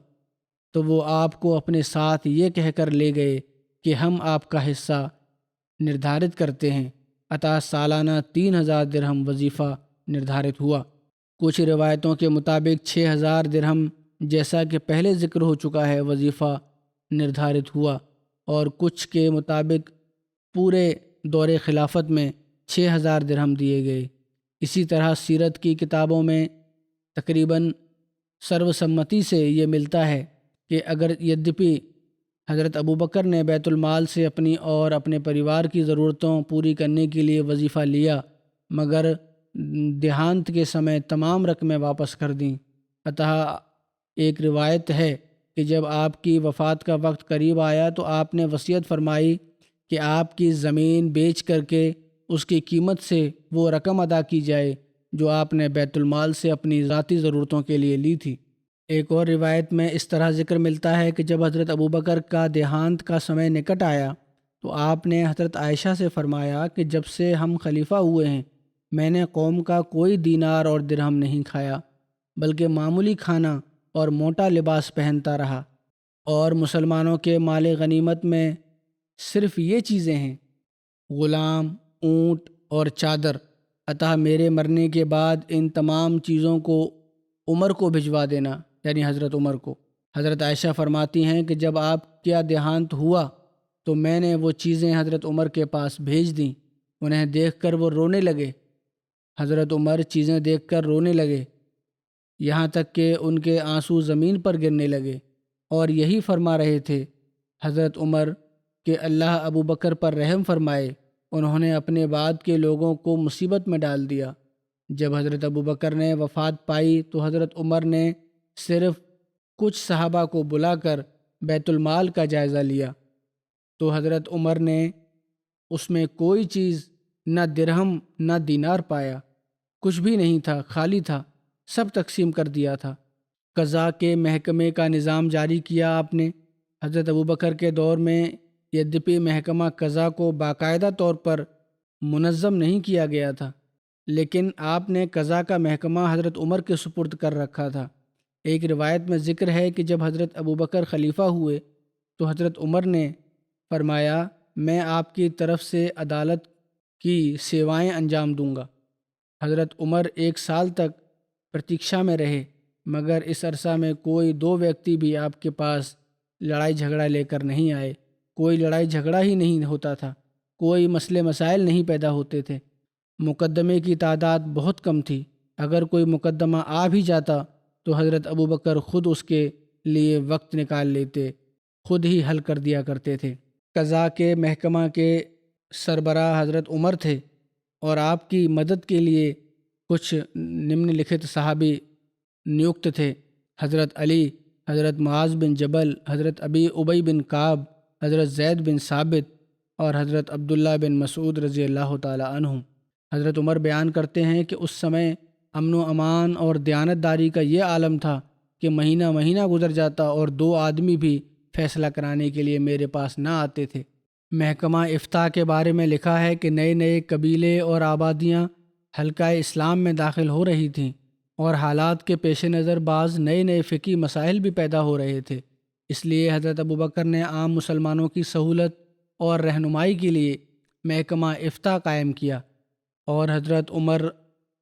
تو وہ آپ کو اپنے ساتھ یہ کہہ کر لے گئے کہ ہم آپ کا حصہ نردھارت کرتے ہیں۔ عطا سالانہ 3000 درہم وظیفہ نردھارت ہوا۔ کچھ روایتوں کے مطابق 6000 درہم، جیسا کہ پہلے ذکر ہو چکا ہے، وظیفہ نردھارت ہوا، اور کچھ کے مطابق پورے دور خلافت میں 6000 درہم دیے گئے۔ اسی طرح سیرت کی کتابوں میں تقریباً سروسمتی سے یہ ملتا ہے کہ اگر یدیپی حضرت ابوبکر نے بیت المال سے اپنی اور اپنے پریوار کی ضرورتوں پوری کرنے کے لیے وظیفہ لیا، مگر دیہانت کے سمے تمام رقمیں واپس کر دیں۔ اتہ ایک روایت ہے کہ جب آپ کی وفات کا وقت قریب آیا تو آپ نے وصیت فرمائی کہ آپ کی زمین بیچ کر کے اس کی قیمت سے وہ رقم ادا کی جائے جو آپ نے بیت المال سے اپنی ذاتی ضرورتوں کے لیے لی تھی۔ ایک اور روایت میں اس طرح ذکر ملتا ہے کہ جب حضرت ابوبکر کا دیہانت کا سمے نکٹ آیا تو آپ نے حضرت عائشہ سے فرمایا کہ جب سے ہم خلیفہ ہوئے ہیں میں نے قوم کا کوئی دینار اور درہم نہیں کھایا، بلکہ معمولی کھانا اور موٹا لباس پہنتا رہا، اور مسلمانوں کے مال غنیمت میں صرف یہ چیزیں ہیں: غلام، اونٹ اور چادر۔ عطا میرے مرنے کے بعد ان تمام چیزوں کو عمر کو بھجوا دینا، یعنی حضرت عمر کو۔ حضرت عائشہ فرماتی ہیں کہ جب آپ کا دیہانت ہوا تو میں نے وہ چیزیں حضرت عمر کے پاس بھیج دیں۔ انہیں دیکھ کر وہ رونے لگے۔ حضرت عمر چیزیں دیکھ کر رونے لگے، یہاں تک کہ ان کے آنسو زمین پر گرنے لگے، اور یہی فرما رہے تھے حضرت عمر کہ اللہ ابوبکر پر رحم فرمائے، انہوں نے اپنے بعد کے لوگوں کو مصیبت میں ڈال دیا۔ جب حضرت ابوبکر نے وفات پائی تو حضرت عمر نے صرف کچھ صحابہ کو بلا کر بیت المال کا جائزہ لیا تو حضرت عمر نے اس میں کوئی چیز، نہ درہم نہ دینار پایا، کچھ بھی نہیں تھا، خالی تھا، سب تقسیم کر دیا تھا۔ قضاء کے محکمے کا نظام جاری کیا آپ نے۔ حضرت ابوبکر کے دور میں یدیپی محکمہ قضاء کو باقاعدہ طور پر منظم نہیں کیا گیا تھا، لیکن آپ نے قضاء کا محکمہ حضرت عمر کے سپرد کر رکھا تھا۔ ایک روایت میں ذکر ہے کہ جب حضرت ابوبکر خلیفہ ہوئے تو حضرت عمر نے فرمایا میں آپ کی طرف سے عدالت کی سیوائیں انجام دوں گا۔ حضرت عمر 1 سال تک پرتیکشا میں رہے، مگر اس عرصہ میں کوئی 2 ویکتی بھی آپ کے پاس لڑائی جھگڑا لے کر نہیں آئے۔ کوئی لڑائی جھگڑا ہی نہیں ہوتا تھا، کوئی مسئلے مسائل نہیں پیدا ہوتے تھے۔ مقدمے کی تعداد بہت کم تھی، اگر کوئی مقدمہ آ بھی جاتا تو حضرت ابوبکر خود اس کے لیے وقت نکال لیتے، خود ہی حل کر دیا کرتے تھے۔ قضاء کے محکمہ کے سربراہ حضرت عمر تھے، اور آپ کی مدد کے لیے کچھ نمن لکھت صحابی نیوکت تھے: حضرت علی، حضرت معاذ بن جبل، حضرت ابی بن کعب، حضرت زید بن ثابت اور حضرت عبداللہ بن مسعود رضی اللہ تعالیٰ عنہم۔ حضرت عمر بیان کرتے ہیں کہ اس سمے امن و امان اور دیانت داری کا یہ عالم تھا کہ مہینہ مہینہ گزر جاتا اور 2 آدمی بھی فیصلہ کرانے کے لیے میرے پاس نہ آتے تھے۔ محکمہ افتاء کے بارے میں لکھا ہے کہ نئے نئے قبیلے اور آبادیاں حلقہ اسلام میں داخل ہو رہی تھیں، اور حالات کے پیش نظر بعض نئے نئے فقہی مسائل بھی پیدا ہو رہے تھے۔ اس لیے حضرت ابوبکر نے عام مسلمانوں کی سہولت اور رہنمائی کے لیے محکمہ افتاء قائم کیا، اور حضرت عمر،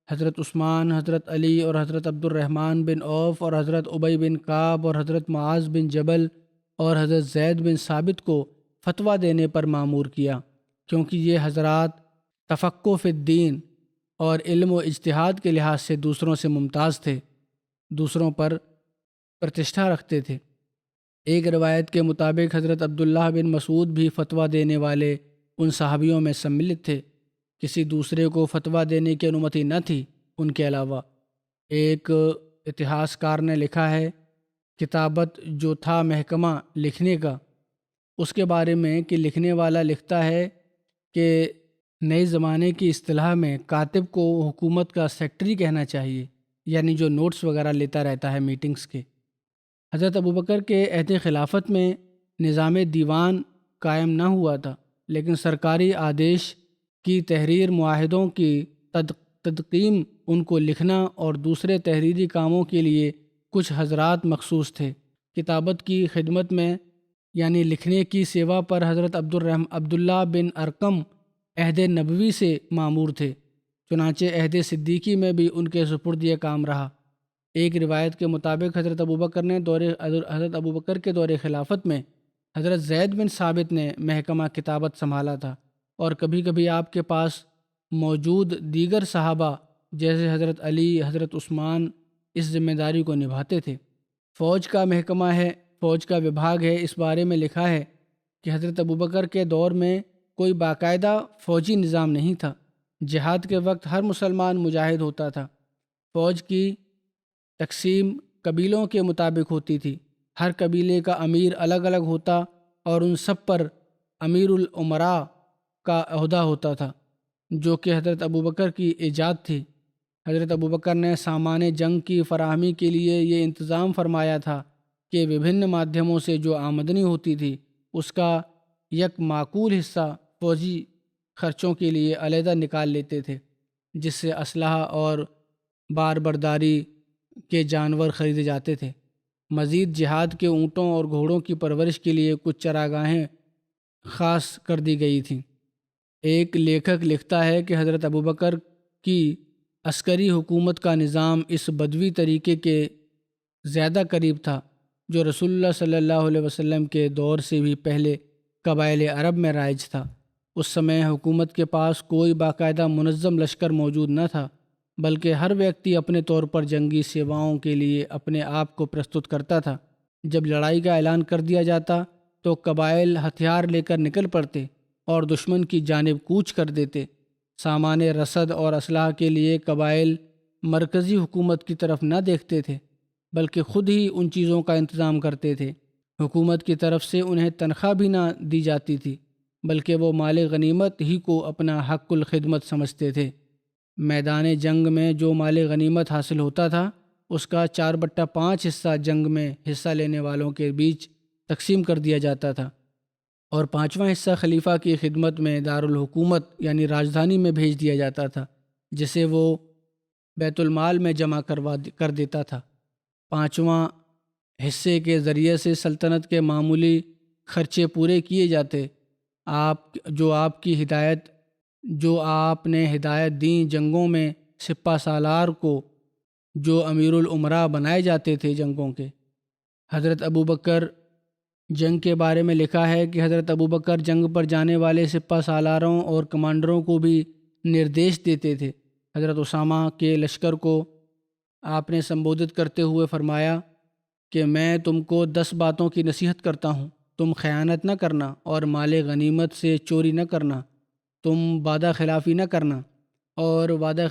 حضرت عثمان، حضرت علی اور حضرت عبد الرحمن بن عوف اور حضرت ابی بن کعب اور حضرت معاذ بن جبل اور حضرت زید بن ثابت کو فتویٰ دینے پر مامور کیا، کیونکہ یہ حضرات تفقہ فی الدین اور علم و اجتہاد کے لحاظ سے دوسروں سے ممتاز تھے، دوسروں پر پرتشٹھا رکھتے تھے۔ ایک روایت کے مطابق حضرت عبداللہ بن مسعود بھی فتویٰ دینے والے ان صحابیوں میں سملت تھے، کسی دوسرے کو فتویٰ دینے کی انومتی نہ تھی ان کے علاوہ۔ ایک اتہاس کار نے لکھا ہے کتابت جو تھا محکمہ لکھنے کا، اس کے بارے میں کہ لکھنے والا لکھتا ہے کہ نئے زمانے کی اصطلاح میں کاتب کو حکومت کا سیکٹری کہنا چاہیے، یعنی جو نوٹس وغیرہ لیتا رہتا ہے میٹنگز کے۔ حضرت ابوبکر کے عہد خلافت میں نظام دیوان قائم نہ ہوا تھا، لیکن سرکاری آدیش کی تحریر، معاہدوں کی تدقیم، ان کو لکھنا اور دوسرے تحریری کاموں کے لیے کچھ حضرات مخصوص تھے۔ کتابت کی خدمت میں یعنی لکھنے کی سیوا پر حضرت عبداللہ بن ارقم عہد نبوی سے مامور تھے، چنانچہ عہد صدیقی میں بھی ان کے سپرد یہ کام رہا۔ ایک روایت کے مطابق حضرت ابوبکر کے دور خلافت میں حضرت زید بن ثابت نے محکمہ کتابت سنبھالا تھا، اور کبھی کبھی آپ کے پاس موجود دیگر صحابہ جیسے حضرت علی، حضرت عثمان اس ذمہ داری کو نبھاتے تھے۔ فوج کا محکمہ ہے، فوج کا وبھاگ ہے۔ اس بارے میں لکھا ہے کہ حضرت ابوبکر کے دور میں کوئی باقاعدہ فوجی نظام نہیں تھا۔ جہاد کے وقت ہر مسلمان مجاہد ہوتا تھا۔ فوج کی تقسیم قبیلوں کے مطابق ہوتی تھی، ہر قبیلے کا امیر الگ الگ ہوتا اور ان سب پر امیر العمراء کا عہدہ ہوتا تھا، جو کہ حضرت ابوبکر کی ایجاد تھی۔ حضرت ابوبکر نے سامان جنگ کی فراہمی کے لیے یہ انتظام فرمایا تھا کہ وبھن مادھیموں سے جو آمدنی ہوتی تھی اس کا یک معقول حصہ فوجی خرچوں کے لیے علیحدہ نکال لیتے تھے، جس سے اسلحہ اور بار برداری کے جانور خریدے جاتے تھے۔ مزید جہاد کے اونٹوں اور گھوڑوں کی پرورش کے لیے کچھ چراگاہیں خاص کر دی گئی تھیں۔ ایک لیکھک لکھتا ہے کہ حضرت ابوبکر کی عسکری حکومت کا نظام اس بدوی طریقے کے زیادہ قریب تھا جو رسول اللہ صلی اللہ علیہ وسلم کے دور سے بھی پہلے قبائل عرب میں رائج تھا۔ اس سمے حکومت کے پاس کوئی باقاعدہ منظم لشکر موجود نہ تھا، بلکہ ہر ویکتی اپنے طور پر جنگی سیواؤں کے لیے اپنے آپ کو پرستت کرتا تھا۔ جب لڑائی کا اعلان کر دیا جاتا تو قبائل ہتھیار لے کر نکل پڑتے اور دشمن کی جانب کوچ کر دیتے۔ سامان رسد اور اسلحہ کے لیے قبائل مرکزی حکومت کی طرف نہ دیکھتے تھے، بلکہ خود ہی ان چیزوں کا انتظام کرتے تھے۔ حکومت کی طرف سے انہیں تنخواہ بھی نہ دی جاتی تھی، بلکہ وہ مال غنیمت ہی کو اپنا حق الخدمت سمجھتے تھے۔ میدان جنگ میں جو مال غنیمت حاصل ہوتا تھا اس کا 4/5 حصہ جنگ میں حصہ لینے والوں کے بیچ تقسیم کر دیا جاتا تھا، اور 5واں حصہ خلیفہ کی خدمت میں دارالحکومت یعنی راجدھانی میں بھیج دیا جاتا تھا، جسے وہ بیت المال میں جمع کر دیتا تھا۔ 5واں حصے کے ذریعے سے سلطنت کے معمولی خرچے پورے کیے جاتے۔ جو آپ نے ہدایت دیں جنگوں میں سپہ سالار کو جو امیر العمراء بنائے جاتے تھے جنگوں کے۔ حضرت ابوبکر جنگ کے بارے میں لکھا ہے کہ حضرت ابوبکر جنگ پر جانے والے سپہ سالاروں اور کمانڈروں کو بھی نردیش دیتے تھے۔ حضرت اسامہ کے لشکر کو آپ نے سمبودھت کرتے ہوئے فرمایا کہ میں تم کو 10 باتوں کی نصیحت کرتا ہوں۔ تم خیانت نہ کرنا اور مال غنیمت سے چوری نہ کرنا، تم وعدہ خلافی نہ کرنا اور وعدہ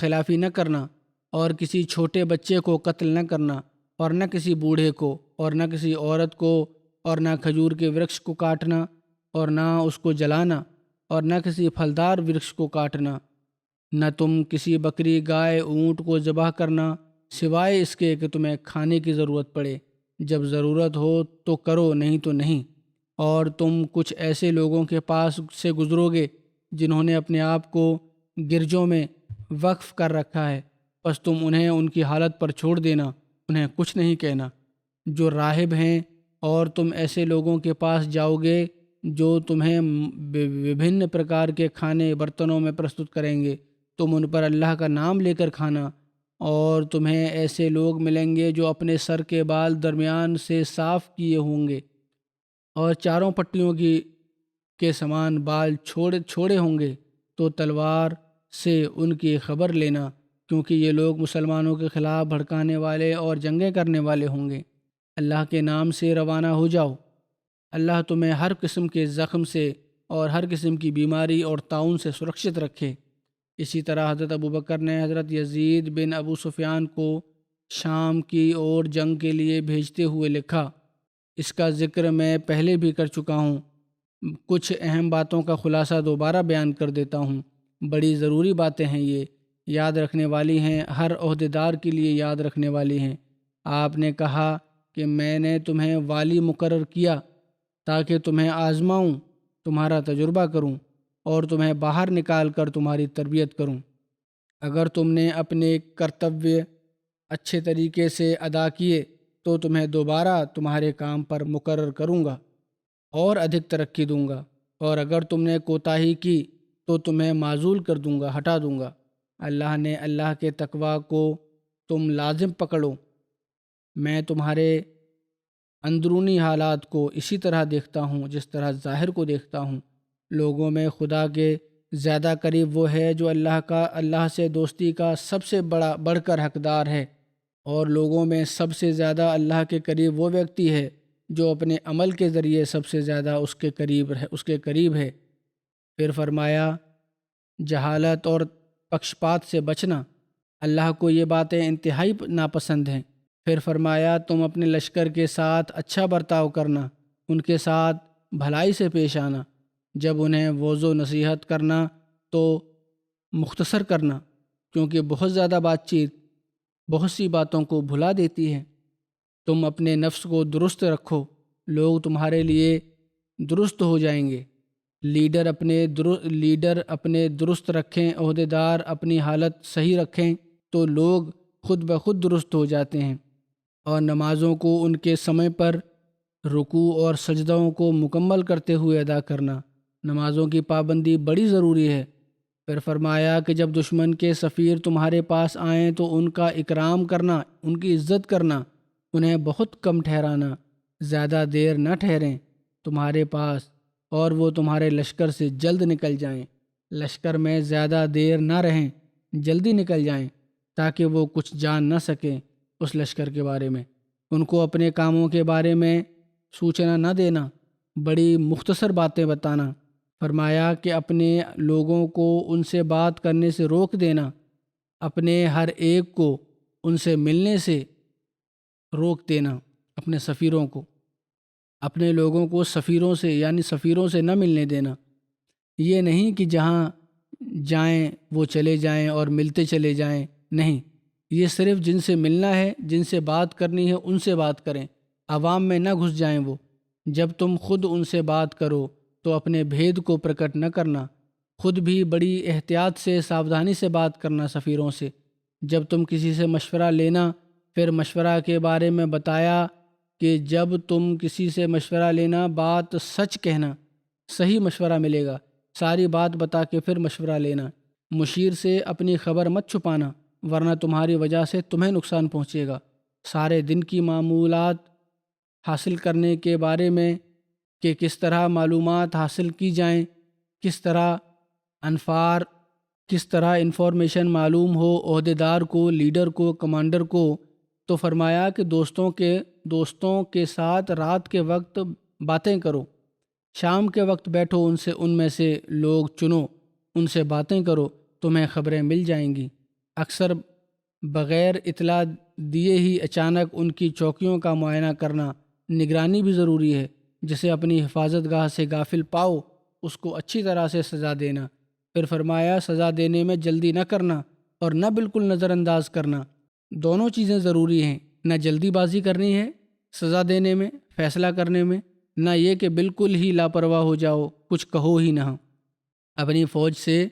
خلافی نہ کرنا، اور کسی چھوٹے بچے کو قتل نہ کرنا، اور نہ کسی بوڑھے کو، اور نہ کسی عورت کو، اور نہ کھجور کے ورکش کو کاٹنا اور نہ اس کو جلانا، اور نہ کسی پھلدار ورکش کو کاٹنا، نہ تم کسی بکری، گائے، اونٹ کو ذبح کرنا سوائے اس کے کہ تمہیں کھانے کی ضرورت پڑے۔ جب ضرورت ہو تو کرو، نہیں تو نہیں۔ اور تم کچھ ایسے لوگوں کے پاس سے گزرو گے جنہوں نے اپنے آپ کو گرجوں میں وقف کر رکھا ہے، بس تم انہیں ان کی حالت پر چھوڑ دینا، انہیں کچھ نہیں کہنا۔ جو راہب ہیں، اور تم ایسے لوگوں کے پاس جاؤ گے جو تمہیں وبھن پرکار کے کھانے برتنوں میں پرستت کریں گے، تم ان پر اللہ کا نام لے کر کھانا، اور تمہیں ایسے لوگ ملیں گے جو اپنے سر کے بال درمیان سے صاف کیے ہوں گے اور چاروں پٹیوں کے سمان بال چھوڑے ہوں گے، تو تلوار سے ان کی خبر لینا، کیونکہ یہ لوگ مسلمانوں کے خلاف بھڑکانے والے اور جنگیں کرنے والے ہوں گے۔ اللہ کے نام سے روانہ ہو جاؤ۔ اللہ تمہیں ہر قسم کے زخم سے اور ہر قسم کی بیماری اور طاعون سے سرکشت رکھے۔ اسی طرح حضرت ابوبکر نے حضرت یزید بن ابو سفیان کو شام کی اور جنگ کے لیے بھیجتے ہوئے لکھا۔ اس کا ذکر میں پہلے بھی کر چکا ہوں، کچھ اہم باتوں کا خلاصہ دوبارہ بیان کر دیتا ہوں۔ بڑی ضروری باتیں ہیں، یہ یاد رکھنے والی ہیں، ہر عہدیدار کے لیے یاد رکھنے والی ہیں۔ آپ نے کہا کہ میں نے تمہیں والی مقرر کیا تاکہ تمہیں آزماؤں، تمہارا تجربہ کروں اور تمہیں باہر نکال کر تمہاری تربیت کروں۔ اگر تم نے اپنے کرتویہ اچھے طریقے سے ادا کیے تو تمہیں دوبارہ تمہارے کام پر مقرر کروں گا اور ادھک ترقی دوں گا، اور اگر تم نے کوتاہی کی تو تمہیں معزول کر دوں گا، ہٹا دوں گا۔ اللہ کے تقویٰ کو تم لازم پکڑو۔ میں تمہارے اندرونی حالات کو اسی طرح دیکھتا ہوں جس طرح ظاہر کو دیکھتا ہوں۔ لوگوں میں خدا کے زیادہ قریب وہ ہے جو اللہ سے دوستی کا سب سے بڑھ کر حقدار ہے، اور لوگوں میں سب سے زیادہ اللہ کے قریب وہ ویکتی ہے جو اپنے عمل کے ذریعے سب سے زیادہ اس کے قریب ہے۔ پھر فرمایا جہالت اور پکشپات سے بچنا، اللہ کو یہ باتیں انتہائی ناپسند ہیں۔ پھر فرمایا تم اپنے لشکر کے ساتھ اچھا برتاؤ کرنا، ان کے ساتھ بھلائی سے پیش آنا، جب انہیں وعظ و نصیحت کرنا تو مختصر کرنا، کیونکہ بہت زیادہ بات چیت بہت سی باتوں کو بھلا دیتی ہے۔ تم اپنے نفس کو درست رکھو، لوگ تمہارے لیے درست ہو جائیں گے۔ لیڈر اپنے درست رکھیں، عہدیدار اپنی حالت صحیح رکھیں تو لوگ خود بخود درست ہو جاتے ہیں۔ اور نمازوں کو ان کے سمے پر، رکوع اور سجدوں کو مکمل کرتے ہوئے ادا کرنا، نمازوں کی پابندی بڑی ضروری ہے۔ پھر فرمایا کہ جب دشمن کے سفیر تمہارے پاس آئیں تو ان کا اکرام کرنا، ان کی عزت کرنا، انہیں بہت کم ٹھہرانا، زیادہ دیر نہ ٹھہریں تمہارے پاس اور وہ تمہارے لشکر سے جلد نکل جائیں۔ لشکر میں زیادہ دیر نہ رہیں، جلدی نکل جائیں تاکہ وہ کچھ جان نہ سکیں اس لشکر کے بارے میں۔ ان کو اپنے کاموں کے بارے میں سوچنا نہ دینا، بڑی مختصر باتیں بتانا۔ فرمایا کہ اپنے لوگوں کو ان سے بات کرنے سے روک دینا، اپنے ہر ایک کو ان سے ملنے سے روک دینا، اپنے سفیروں کو، اپنے لوگوں کو سفیروں سے یعنی سفیروں سے نہ ملنے دینا۔ یہ نہیں کہ جہاں جائیں وہ چلے جائیں اور ملتے چلے جائیں، نہیں، یہ صرف جن سے ملنا ہے، جن سے بات کرنی ہے ان سے بات کریں، عوام میں نہ گھس جائیں وہ۔ جب تم خود ان سے بات کرو تو اپنے بھید کو پرکٹ نہ کرنا، خود بھی بڑی احتیاط سے، ساودھانی سے بات کرنا سفیروں سے۔ جب تم کسی سے مشورہ لینا، پھر مشورہ کے بارے میں بتایا کہ جب تم کسی سے مشورہ لینا، بات سچ کہنا، صحیح مشورہ ملے گا، ساری بات بتا کے پھر مشورہ لینا۔ مشیر سے اپنی خبر مت چھپانا، ورنہ تمہاری وجہ سے تمہیں نقصان پہنچے گا۔ سارے دن کی معمولات حاصل کرنے کے بارے میں کہ کس طرح معلومات حاصل کی جائیں، کس طرح انفارمیشن معلوم ہو عہدیدار کو، لیڈر کو، کمانڈر کو۔ تو فرمایا کہ دوستوں کے ساتھ رات کے وقت باتیں کرو، شام کے وقت بیٹھو، ان میں سے لوگ چنو، ان سے باتیں کرو، تمہیں خبریں مل جائیں گی۔ اکثر بغیر اطلاع دیے ہی اچانک ان کی چوکیوں کا معائنہ کرنا، نگرانی بھی ضروری ہے۔ جسے اپنی حفاظت گاہ سے غافل پاؤ اس کو اچھی طرح سے سزا دینا۔ پھر فرمایا سزا دینے میں جلدی نہ کرنا اور نہ بالکل نظر انداز کرنا، دونوں چیزیں ضروری ہیں۔ نہ جلدی بازی کرنی ہے سزا دینے میں، فیصلہ کرنے میں، نہ یہ کہ بالکل ہی لاپرواہ ہو جاؤ، کچھ کہو ہی نہ۔ اپنی فوج سے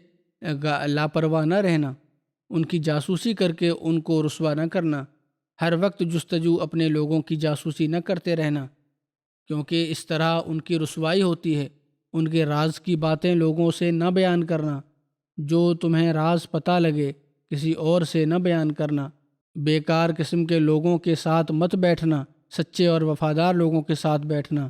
لاپرواہ نہ رہنا، ان کی جاسوسی کر کے ان کو رسوا نہ کرنا، ہر وقت جستجو اپنے لوگوں کی جاسوسی نہ کرتے رہنا، کیونکہ اس طرح ان کی رسوائی ہوتی ہے۔ ان کے راز کی باتیں لوگوں سے نہ بیان کرنا، جو تمہیں راز پتہ لگے کسی اور سے نہ بیان کرنا۔ بیکار قسم کے لوگوں کے ساتھ مت بیٹھنا، سچے اور وفادار لوگوں کے ساتھ بیٹھنا۔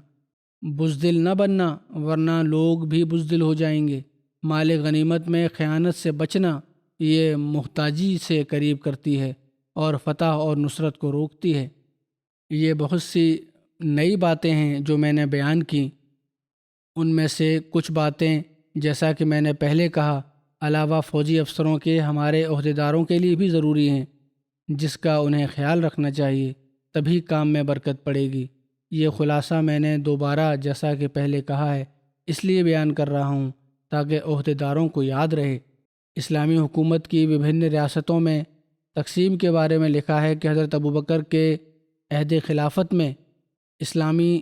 بزدل نہ بننا، ورنہ لوگ بھی بزدل ہو جائیں گے۔ مال غنیمت میں خیانت سے بچنا، یہ محتاجی سے قریب کرتی ہے اور فتح اور نصرت کو روکتی ہے۔ یہ بہت سی نئی باتیں ہیں جو میں نے بیان کی۔ ان میں سے کچھ باتیں جیسا کہ میں نے پہلے کہا علاوہ فوجی افسروں کے ہمارے عہدیداروں کے لیے بھی ضروری ہیں، جس کا انہیں خیال رکھنا چاہیے، تبھی کام میں برکت پڑے گی۔ یہ خلاصہ میں نے دوبارہ جیسا کہ پہلے کہا ہے اس لیے بیان کر رہا ہوں تاکہ عہدیداروں کو یاد رہے۔ اسلامی حکومت کی وبھن ریاستوں میں تقسیم کے بارے میں لکھا ہے کہ حضرت ابوبکر کے عہد خلافت میں اسلامی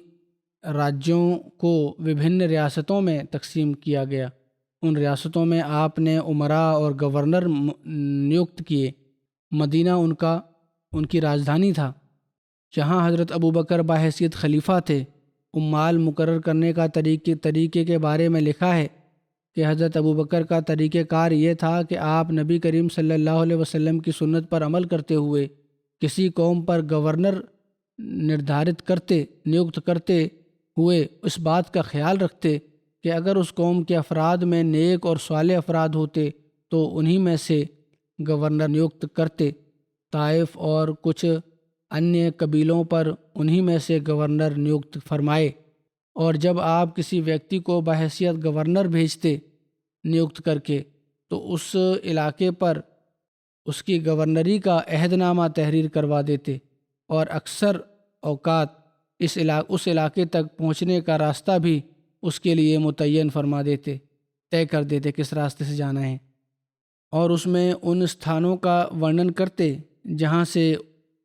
راجیوں کو وبھن ریاستوں میں تقسیم کیا گیا۔ ان ریاستوں میں آپ نے امراء اور گورنر نیوکت کیے۔ مدینہ ان کی راجدھانی تھا، جہاں حضرت ابوبکر بحیثیت خلیفہ تھے۔ عمال مقرر کرنے کا طریقے کے بارے میں لکھا ہے کہ حضرت ابوبکر کا طریقہ کار یہ تھا کہ آپ نبی کریم صلی اللہ علیہ وسلم کی سنت پر عمل کرتے ہوئے کسی قوم پر گورنر نیوکت کرتے ہوئے اس بات کا خیال رکھتے کہ اگر اس قوم کے افراد میں نیک اور صالح افراد ہوتے تو انہی میں سے گورنر نیوکت کرتے، طائف اور کچھ انیہ قبیلوں پر انہی میں سے گورنر نیوکت فرمائے۔ اور جب آپ کسی ویکتی کو بحیثیت گورنر بھیجتے نیوکت کر کے تو اس علاقے پر اس کی گورنری کا عہد نامہ تحریر کروا دیتے، اور اکثر اوقات اس علاقے تک پہنچنے کا راستہ بھی اس کے لیے متعین فرما دیتے، طے کر دیتے کس راستے سے جانا ہے، اور اس میں ان استھانوں کا ورنن کرتے جہاں سے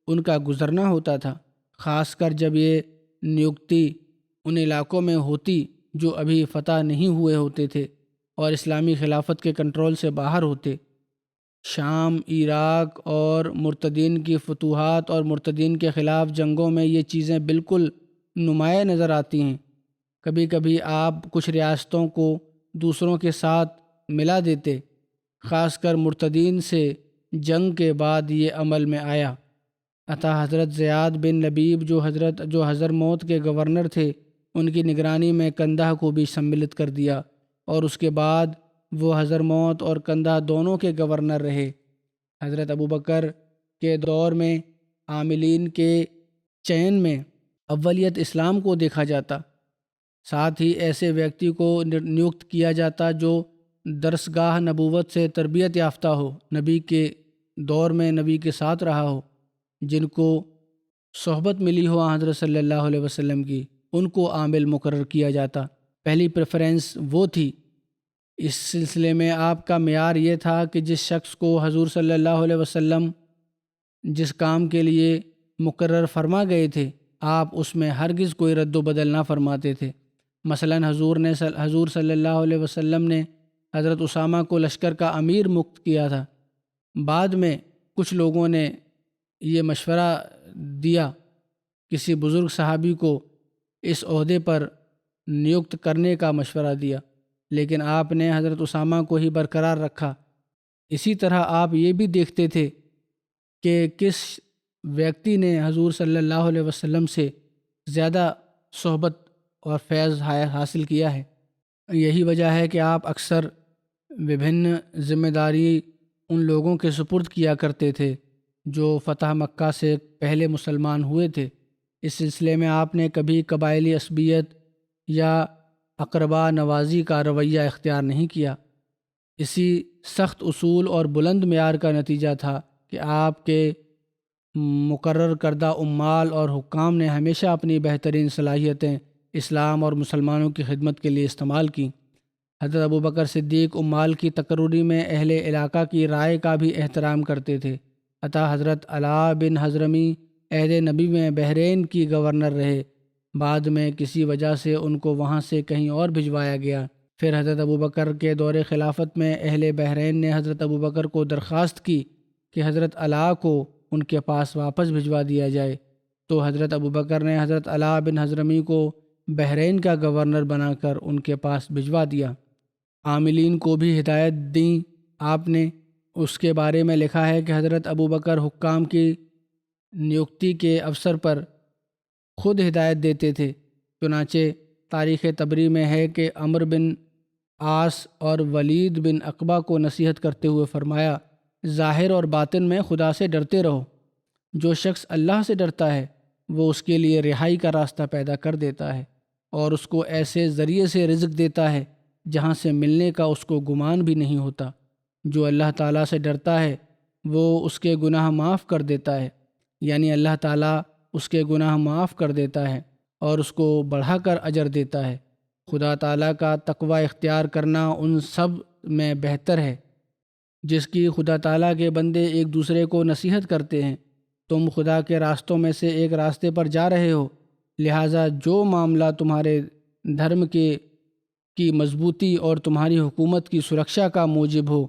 ان کا گزرنا ہوتا تھا، خاص کر جب یہ نیوکتی ان علاقوں میں ہوتی جو ابھی فتح نہیں ہوئے ہوتے تھے اور اسلامی خلافت کے کنٹرول سے باہر ہوتے۔ شام، عراق اور مرتدین کی فتوحات اور مرتدین کے خلاف جنگوں میں یہ چیزیں بالکل نمایاں نظر آتی ہیں۔ کبھی کبھی آپ کچھ ریاستوں کو دوسروں کے ساتھ ملا دیتے، خاص کر مرتدین سے جنگ کے بعد یہ عمل میں آیا۔ عطا حضرت زیاد بن لبیب جو حضرموت کے گورنر تھے، ان کی نگرانی میں کندہ کو بھی سملت کر دیا، اور اس کے بعد وہ حضرموت اور کندہ دونوں کے گورنر رہے۔ حضرت ابوبکر کے دور میں عاملین کے چین میں اولیت اسلام کو دیکھا جاتا، ساتھ ہی ایسے ویکتی کو نیوکت کیا جاتا جو درسگاہ نبوت سے تربیت یافتہ ہو، نبی کے دور میں نبی کے ساتھ رہا ہو، جن کو صحبت ملی ہو حضرت صلی اللہ علیہ وسلم کی، ان کو عامل مقرر کیا جاتا۔ پہلی پریفرنس وہ تھی۔ اس سلسلے میں آپ کا معیار یہ تھا کہ جس شخص کو حضور صلی اللہ علیہ وسلم جس کام کے لیے مقرر فرما گئے تھے، آپ اس میں ہرگز کوئی رد و بدل نہ فرماتے تھے۔ مثلا حضور صلی اللہ علیہ وسلم نے حضرت اسامہ کو لشکر کا امیر مقرر کیا تھا۔ بعد میں کچھ لوگوں نے یہ مشورہ دیا، کسی بزرگ صحابی کو اس عہدے پر نیوکت کرنے کا مشورہ دیا، لیکن آپ نے حضرت اسامہ کو ہی برقرار رکھا۔ اسی طرح آپ یہ بھی دیکھتے تھے کہ کس ویکتی نے حضور صلی اللہ علیہ وسلم سے زیادہ صحبت اور فیض حاصل کیا ہے۔ یہی وجہ ہے کہ آپ اکثر وبھن ذمہ داری ان لوگوں کے سپرد کیا کرتے تھے جو فتح مکہ سے پہلے مسلمان ہوئے تھے۔ اس سلسلے میں آپ نے کبھی قبائلی عصبیت یا اقربا نوازی کا رویہ اختیار نہیں کیا۔ اسی سخت اصول اور بلند معیار کا نتیجہ تھا کہ آپ کے مقرر کردہ عمال اور حکام نے ہمیشہ اپنی بہترین صلاحیتیں اسلام اور مسلمانوں کی خدمت کے لیے استعمال کیں۔ حضرت ابوبکر صدیق عمال کی تقرری میں اہل علاقہ کی رائے کا بھی احترام کرتے تھے۔ عطا حضرت علا بن حضرمی عہد نبی میں بحرین کی گورنر رہے، بعد میں کسی وجہ سے ان کو وہاں سے کہیں اور بھجوایا گیا۔ پھر حضرت ابوبکر کے دور خلافت میں اہل بحرین نے حضرت ابوبکر کو درخواست کی کہ حضرت علا کو ان کے پاس واپس بھجوا دیا جائے، تو حضرت ابوبکر نے حضرت علا بن حضرمی کو بحرین کا گورنر بنا کر ان کے پاس بھجوا دیا۔ عاملین کو بھی ہدایت دیں آپ نے۔ اس کے بارے میں لکھا ہے کہ حضرت ابوبکر حکام کی نیوکتی کے افسر پر خود ہدایت دیتے تھے۔ چنانچہ تاریخ طبری میں ہے کہ عمرو بن عاص اور ولید بن عقبہ کو نصیحت کرتے ہوئے فرمایا، ظاہر اور باطن میں خدا سے ڈرتے رہو۔ جو شخص اللہ سے ڈرتا ہے وہ اس کے لیے رہائی کا راستہ پیدا کر دیتا ہے اور اس کو ایسے ذریعے سے رزق دیتا ہے جہاں سے ملنے کا اس کو گمان بھی نہیں ہوتا۔ جو اللہ تعالیٰ سے ڈرتا ہے وہ اس کے گناہ معاف کر دیتا ہے، یعنی اللہ تعالیٰ اس کے گناہ معاف کر دیتا ہے اور اس کو بڑھا کر اجر دیتا ہے۔ خدا تعالیٰ کا تقوی اختیار کرنا ان سب میں بہتر ہے جس کی خدا تعالیٰ کے بندے ایک دوسرے کو نصیحت کرتے ہیں۔ تم خدا کے راستوں میں سے ایک راستے پر جا رہے ہو، لہٰذا جو معاملہ تمہارے دھرم کی مضبوطی اور تمہاری حکومت کی سرکشا کا موجب ہو،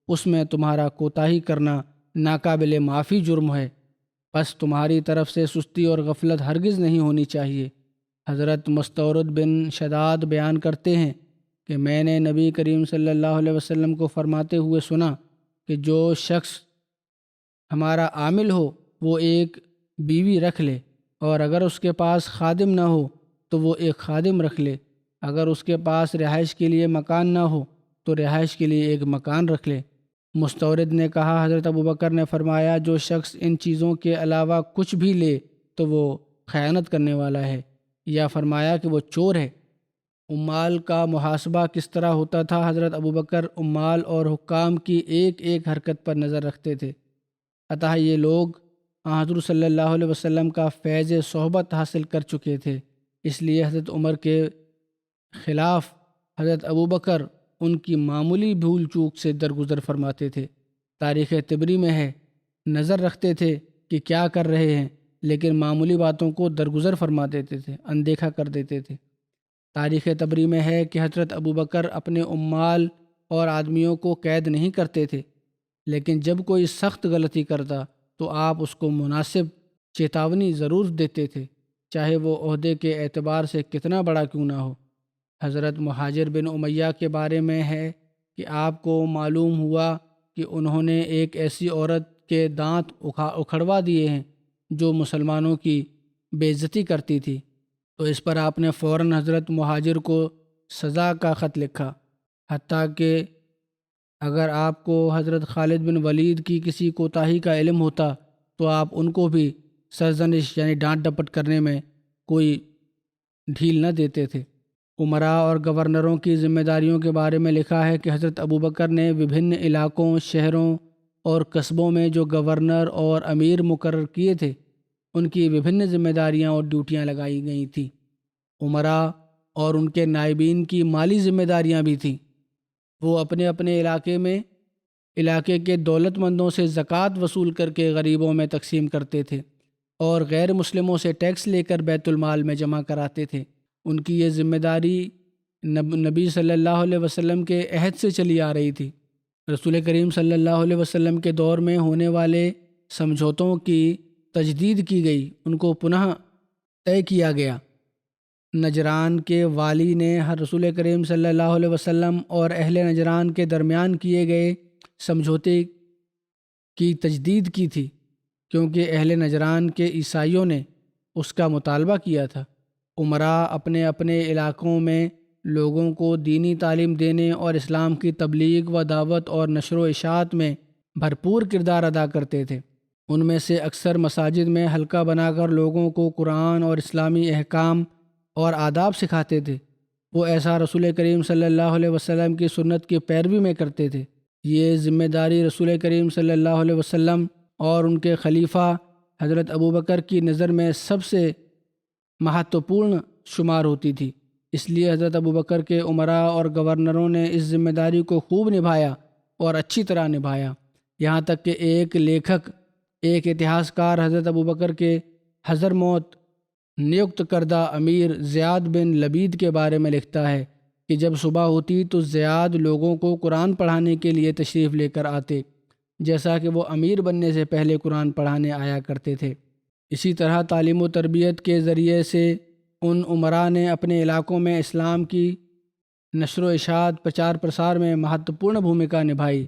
اس میں تمہارا کوتاہی کرنا ناقابل معافی جرم ہے، بس تمہاری طرف سے سستی اور غفلت ہرگز نہیں ہونی چاہیے۔ حضرت مستورد بن شداد بیان کرتے ہیں کہ میں نے نبی کریم صلی اللہ علیہ وسلم کو فرماتے ہوئے سنا کہ جو شخص ہمارا عامل ہو وہ ایک بیوی رکھ لے، اور اگر اس کے پاس خادم نہ ہو تو وہ ایک خادم رکھ لے، اگر اس کے پاس رہائش کے لیے مکان نہ ہو تو رہائش کے لیے ایک مکان رکھ لے۔ مستورد نے کہا، حضرت ابوبکر نے فرمایا، جو شخص ان چیزوں کے علاوہ کچھ بھی لے تو وہ خیانت کرنے والا ہے، یا فرمایا کہ وہ چور ہے۔ عمال کا محاسبہ کس طرح ہوتا تھا؟ حضرت ابوبکر عمال اور حکام کی ایک ایک حرکت پر نظر رکھتے تھے، عطا یہ لوگ حضرت صلی اللہ علیہ وسلم کا فیض صحبت حاصل کر چکے تھے، اس لیے حضرت عمر کے خلاف حضرت ابوبکر ان کی معمولی بھول چوک سے درگزر فرماتے تھے۔ تاریخ طبری میں ہے، نظر رکھتے تھے کہ کیا کر رہے ہیں، لیکن معمولی باتوں کو درگزر فرما دیتے تھے، اندیکھا کر دیتے تھے۔ تاریخ طبری میں ہے کہ حضرت ابوبکر اپنے عمال اور آدمیوں کو قید نہیں کرتے تھے، لیکن جب کوئی سخت غلطی کرتا تو آپ اس کو مناسب چیتاونی ضرور دیتے تھے، چاہے وہ عہدے کے اعتبار سے کتنا بڑا کیوں نہ ہو۔ حضرت مہاجر بن امیہ کے بارے میں ہے کہ آپ کو معلوم ہوا کہ انہوں نے ایک ایسی عورت کے دانت اکھڑوا دیے ہیں جو مسلمانوں کی بے عزتی کرتی تھی، تو اس پر آپ نے فوراً حضرت مہاجر کو سزا کا خط لکھا، حتیٰ کہ اگر آپ کو حضرت خالد بن ولید کی کسی کوتاہی کا علم ہوتا تو آپ ان کو بھی سرزنش یعنی ڈانٹ ڈپٹ کرنے میں کوئی ڈھیل نہ دیتے تھے۔ امراء اور گورنروں کی ذمہ داریوں کے بارے میں لکھا ہے کہ حضرت ابوبکر نے وبھن علاقوں، شہروں اور قصبوں میں جو گورنر اور امیر مقرر کیے تھے ان کی وبھن ذمہ داریاں اور ڈیوٹیاں لگائی گئی تھیں۔ امراء اور ان کے نائبین کی مالی ذمہ داریاں بھی تھیں۔ وہ اپنے اپنے علاقے کے دولت مندوں سے زکوٰۃ وصول کر کے غریبوں میں تقسیم کرتے تھے اور غیر مسلموں سے ٹیکس لے کر بیت المال میں جمع کراتے تھے۔ ان کی یہ ذمہ داری نبی صلی اللہ علیہ وسلم کے عہد سے چلی آ رہی تھی۔ رسول کریم صلی اللہ علیہ وسلم کے دور میں ہونے والے سمجھوتوں کی تجدید کی گئی، ان کو پنہ طے کیا گیا۔ نجران کے والی نے رسول کریم صلی اللہ علیہ وسلم اور اہل نجران کے درمیان کیے گئے سمجھوتے کی تجدید کی تھی، کیونکہ اہل نجران کے عیسائیوں نے اس کا مطالبہ کیا تھا۔ امراء اپنے اپنے علاقوں میں لوگوں کو دینی تعلیم دینے اور اسلام کی تبلیغ و دعوت اور نشر و اشاعت میں بھرپور کردار ادا کرتے تھے۔ ان میں سے اکثر مساجد میں حلقہ بنا کر لوگوں کو قرآن اور اسلامی احکام اور آداب سکھاتے تھے۔ وہ ایسا رسول کریم صلی اللہ علیہ وسلم کی سنت کی پیروی میں کرتے تھے۔ یہ ذمہ داری رسول کریم صلی اللہ علیہ وسلم اور ان کے خلیفہ حضرت ابوبکر کی نظر میں سب سے مہتوپورن شمار ہوتی تھی، اس لیے حضرت ابوبکر کے امراء اور گورنروں نے اس ذمہ داری کو خوب نبھایا اور اچھی طرح نبھایا، یہاں تک کہ ایک اتہاس کار حضرت ابوبکر کے حضر موت نیوکت کردہ امیر زیاد بن لبید کے بارے میں لکھتا ہے کہ جب صبح ہوتی تو زیاد لوگوں کو قرآن پڑھانے کے لیے تشریف لے کر آتے، جیسا کہ وہ امیر بننے سے پہلے قرآن پڑھانے آیا کرتے تھے۔ اسی طرح تعلیم و تربیت کے ذریعے سے ان امراء نے اپنے علاقوں میں اسلام کی نشر و اشاعت پرچار پرسار میں مہتوپورن بھومکا نبھائی۔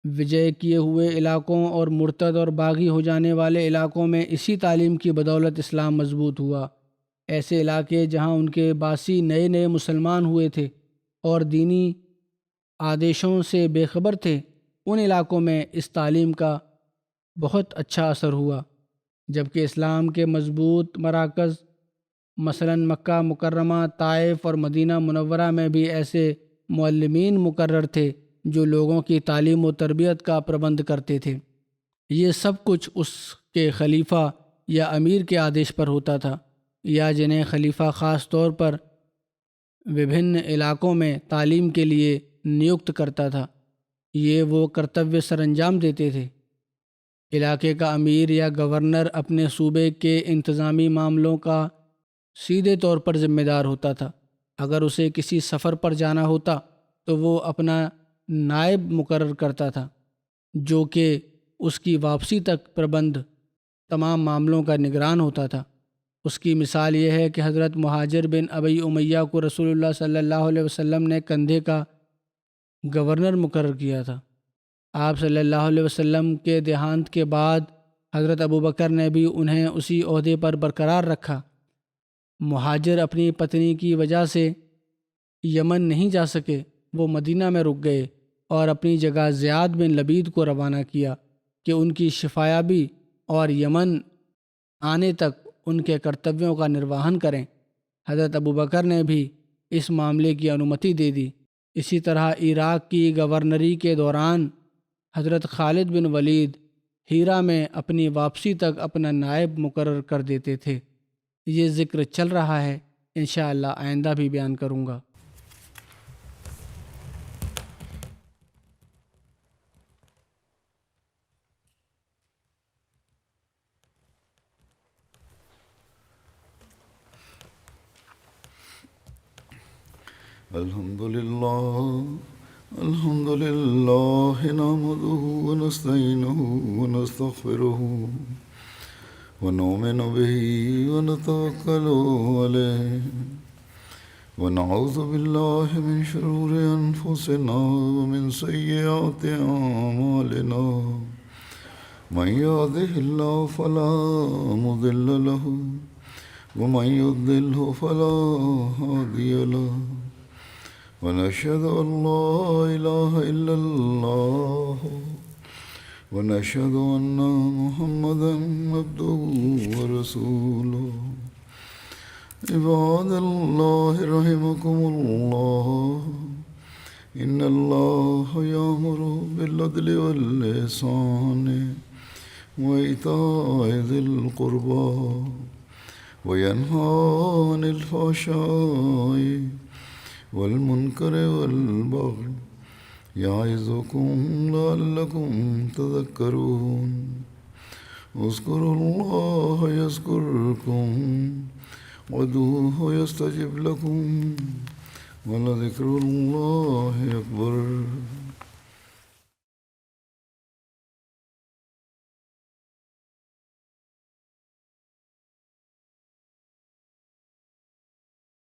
وجے کیے ہوئے علاقوں اور مرتد اور باغی ہو جانے والے علاقوں میں اسی تعلیم کی بدولت اسلام مضبوط ہوا۔ ایسے علاقے جہاں ان کے باسی نئے مسلمان ہوئے تھے اور دینی آدیشوں سے بے خبر تھے، ان علاقوں میں اس تعلیم کا بہت اچھا اثر ہوا، جبکہ اسلام کے مضبوط مراکز مثلاً مکہ مکرمہ، طائف اور مدینہ منورہ میں بھی ایسے معلمین مقرر تھے جو لوگوں کی تعلیم و تربیت کا پربند کرتے تھے۔ یہ سب کچھ اس کے خلیفہ یا امیر کے آدیش پر ہوتا تھا، یا جنہیں خلیفہ خاص طور پر وبھن علاقوں میں تعلیم کے لیے نیوکت کرتا تھا، یہ وہ کرتویہ سر انجام دیتے تھے۔ علاقے کا امیر یا گورنر اپنے صوبے کے انتظامی معاملوں کا سیدھے طور پر ذمہ دار ہوتا تھا۔ اگر اسے کسی سفر پر جانا ہوتا تو وہ اپنا نائب مقرر کرتا تھا، جو کہ اس کی واپسی تک پربند تمام معاملوں کا نگران ہوتا تھا۔ اس کی مثال یہ ہے کہ حضرت مہاجر بن ابی امیہ کو رسول اللہ صلی اللہ علیہ وسلم نے کندھے کا گورنر مقرر کیا تھا۔ آپ صلی اللہ علیہ وسلم کے دیہانت کے بعد حضرت ابوبکر نے بھی انہیں اسی عہدے پر برقرار رکھا۔ مہاجر اپنی پتنی کی وجہ سے یمن نہیں جا سکے، وہ مدینہ میں رک گئے اور اپنی جگہ زیاد بن لبید کو روانہ کیا کہ ان کی شفایابی اور یمن آنے تک ان کے کرتویوں کا نرواہن کریں۔ حضرت ابوبکر نے بھی اس معاملے کی انومتی دے دی۔ اسی طرح عراق کی گورنری کے دوران حضرت خالد بن ولید ہیرا میں اپنی واپسی تک اپنا نائب مقرر کر دیتے تھے۔ یہ ذکر چل رہا ہے، انشاءاللہ آئندہ بھی بیان کروں گا۔ الحمد لله نحمده ونستعينه ونستغفره ونؤمن به ونتوكل عليه ونعوذ بالله من شرور أنفسنا ومن سيئات أعمالنا من يهده الله فلا مضل له ومن يضلل فلا هادي له ونشهد أن لا إله إلا الله ونشهد أن محمدا عبده ورسوله عباد الله رحمكم الله إن الله يأمر بالعدل والإحسان وإيتاء ذي القربى وينهى عن الفحشاء والمنكر والبغي يعظكم لعلكم تذكرون اذكروا الله يذكركم وادعوه يستجب لكم ولذكر الله أكبر۔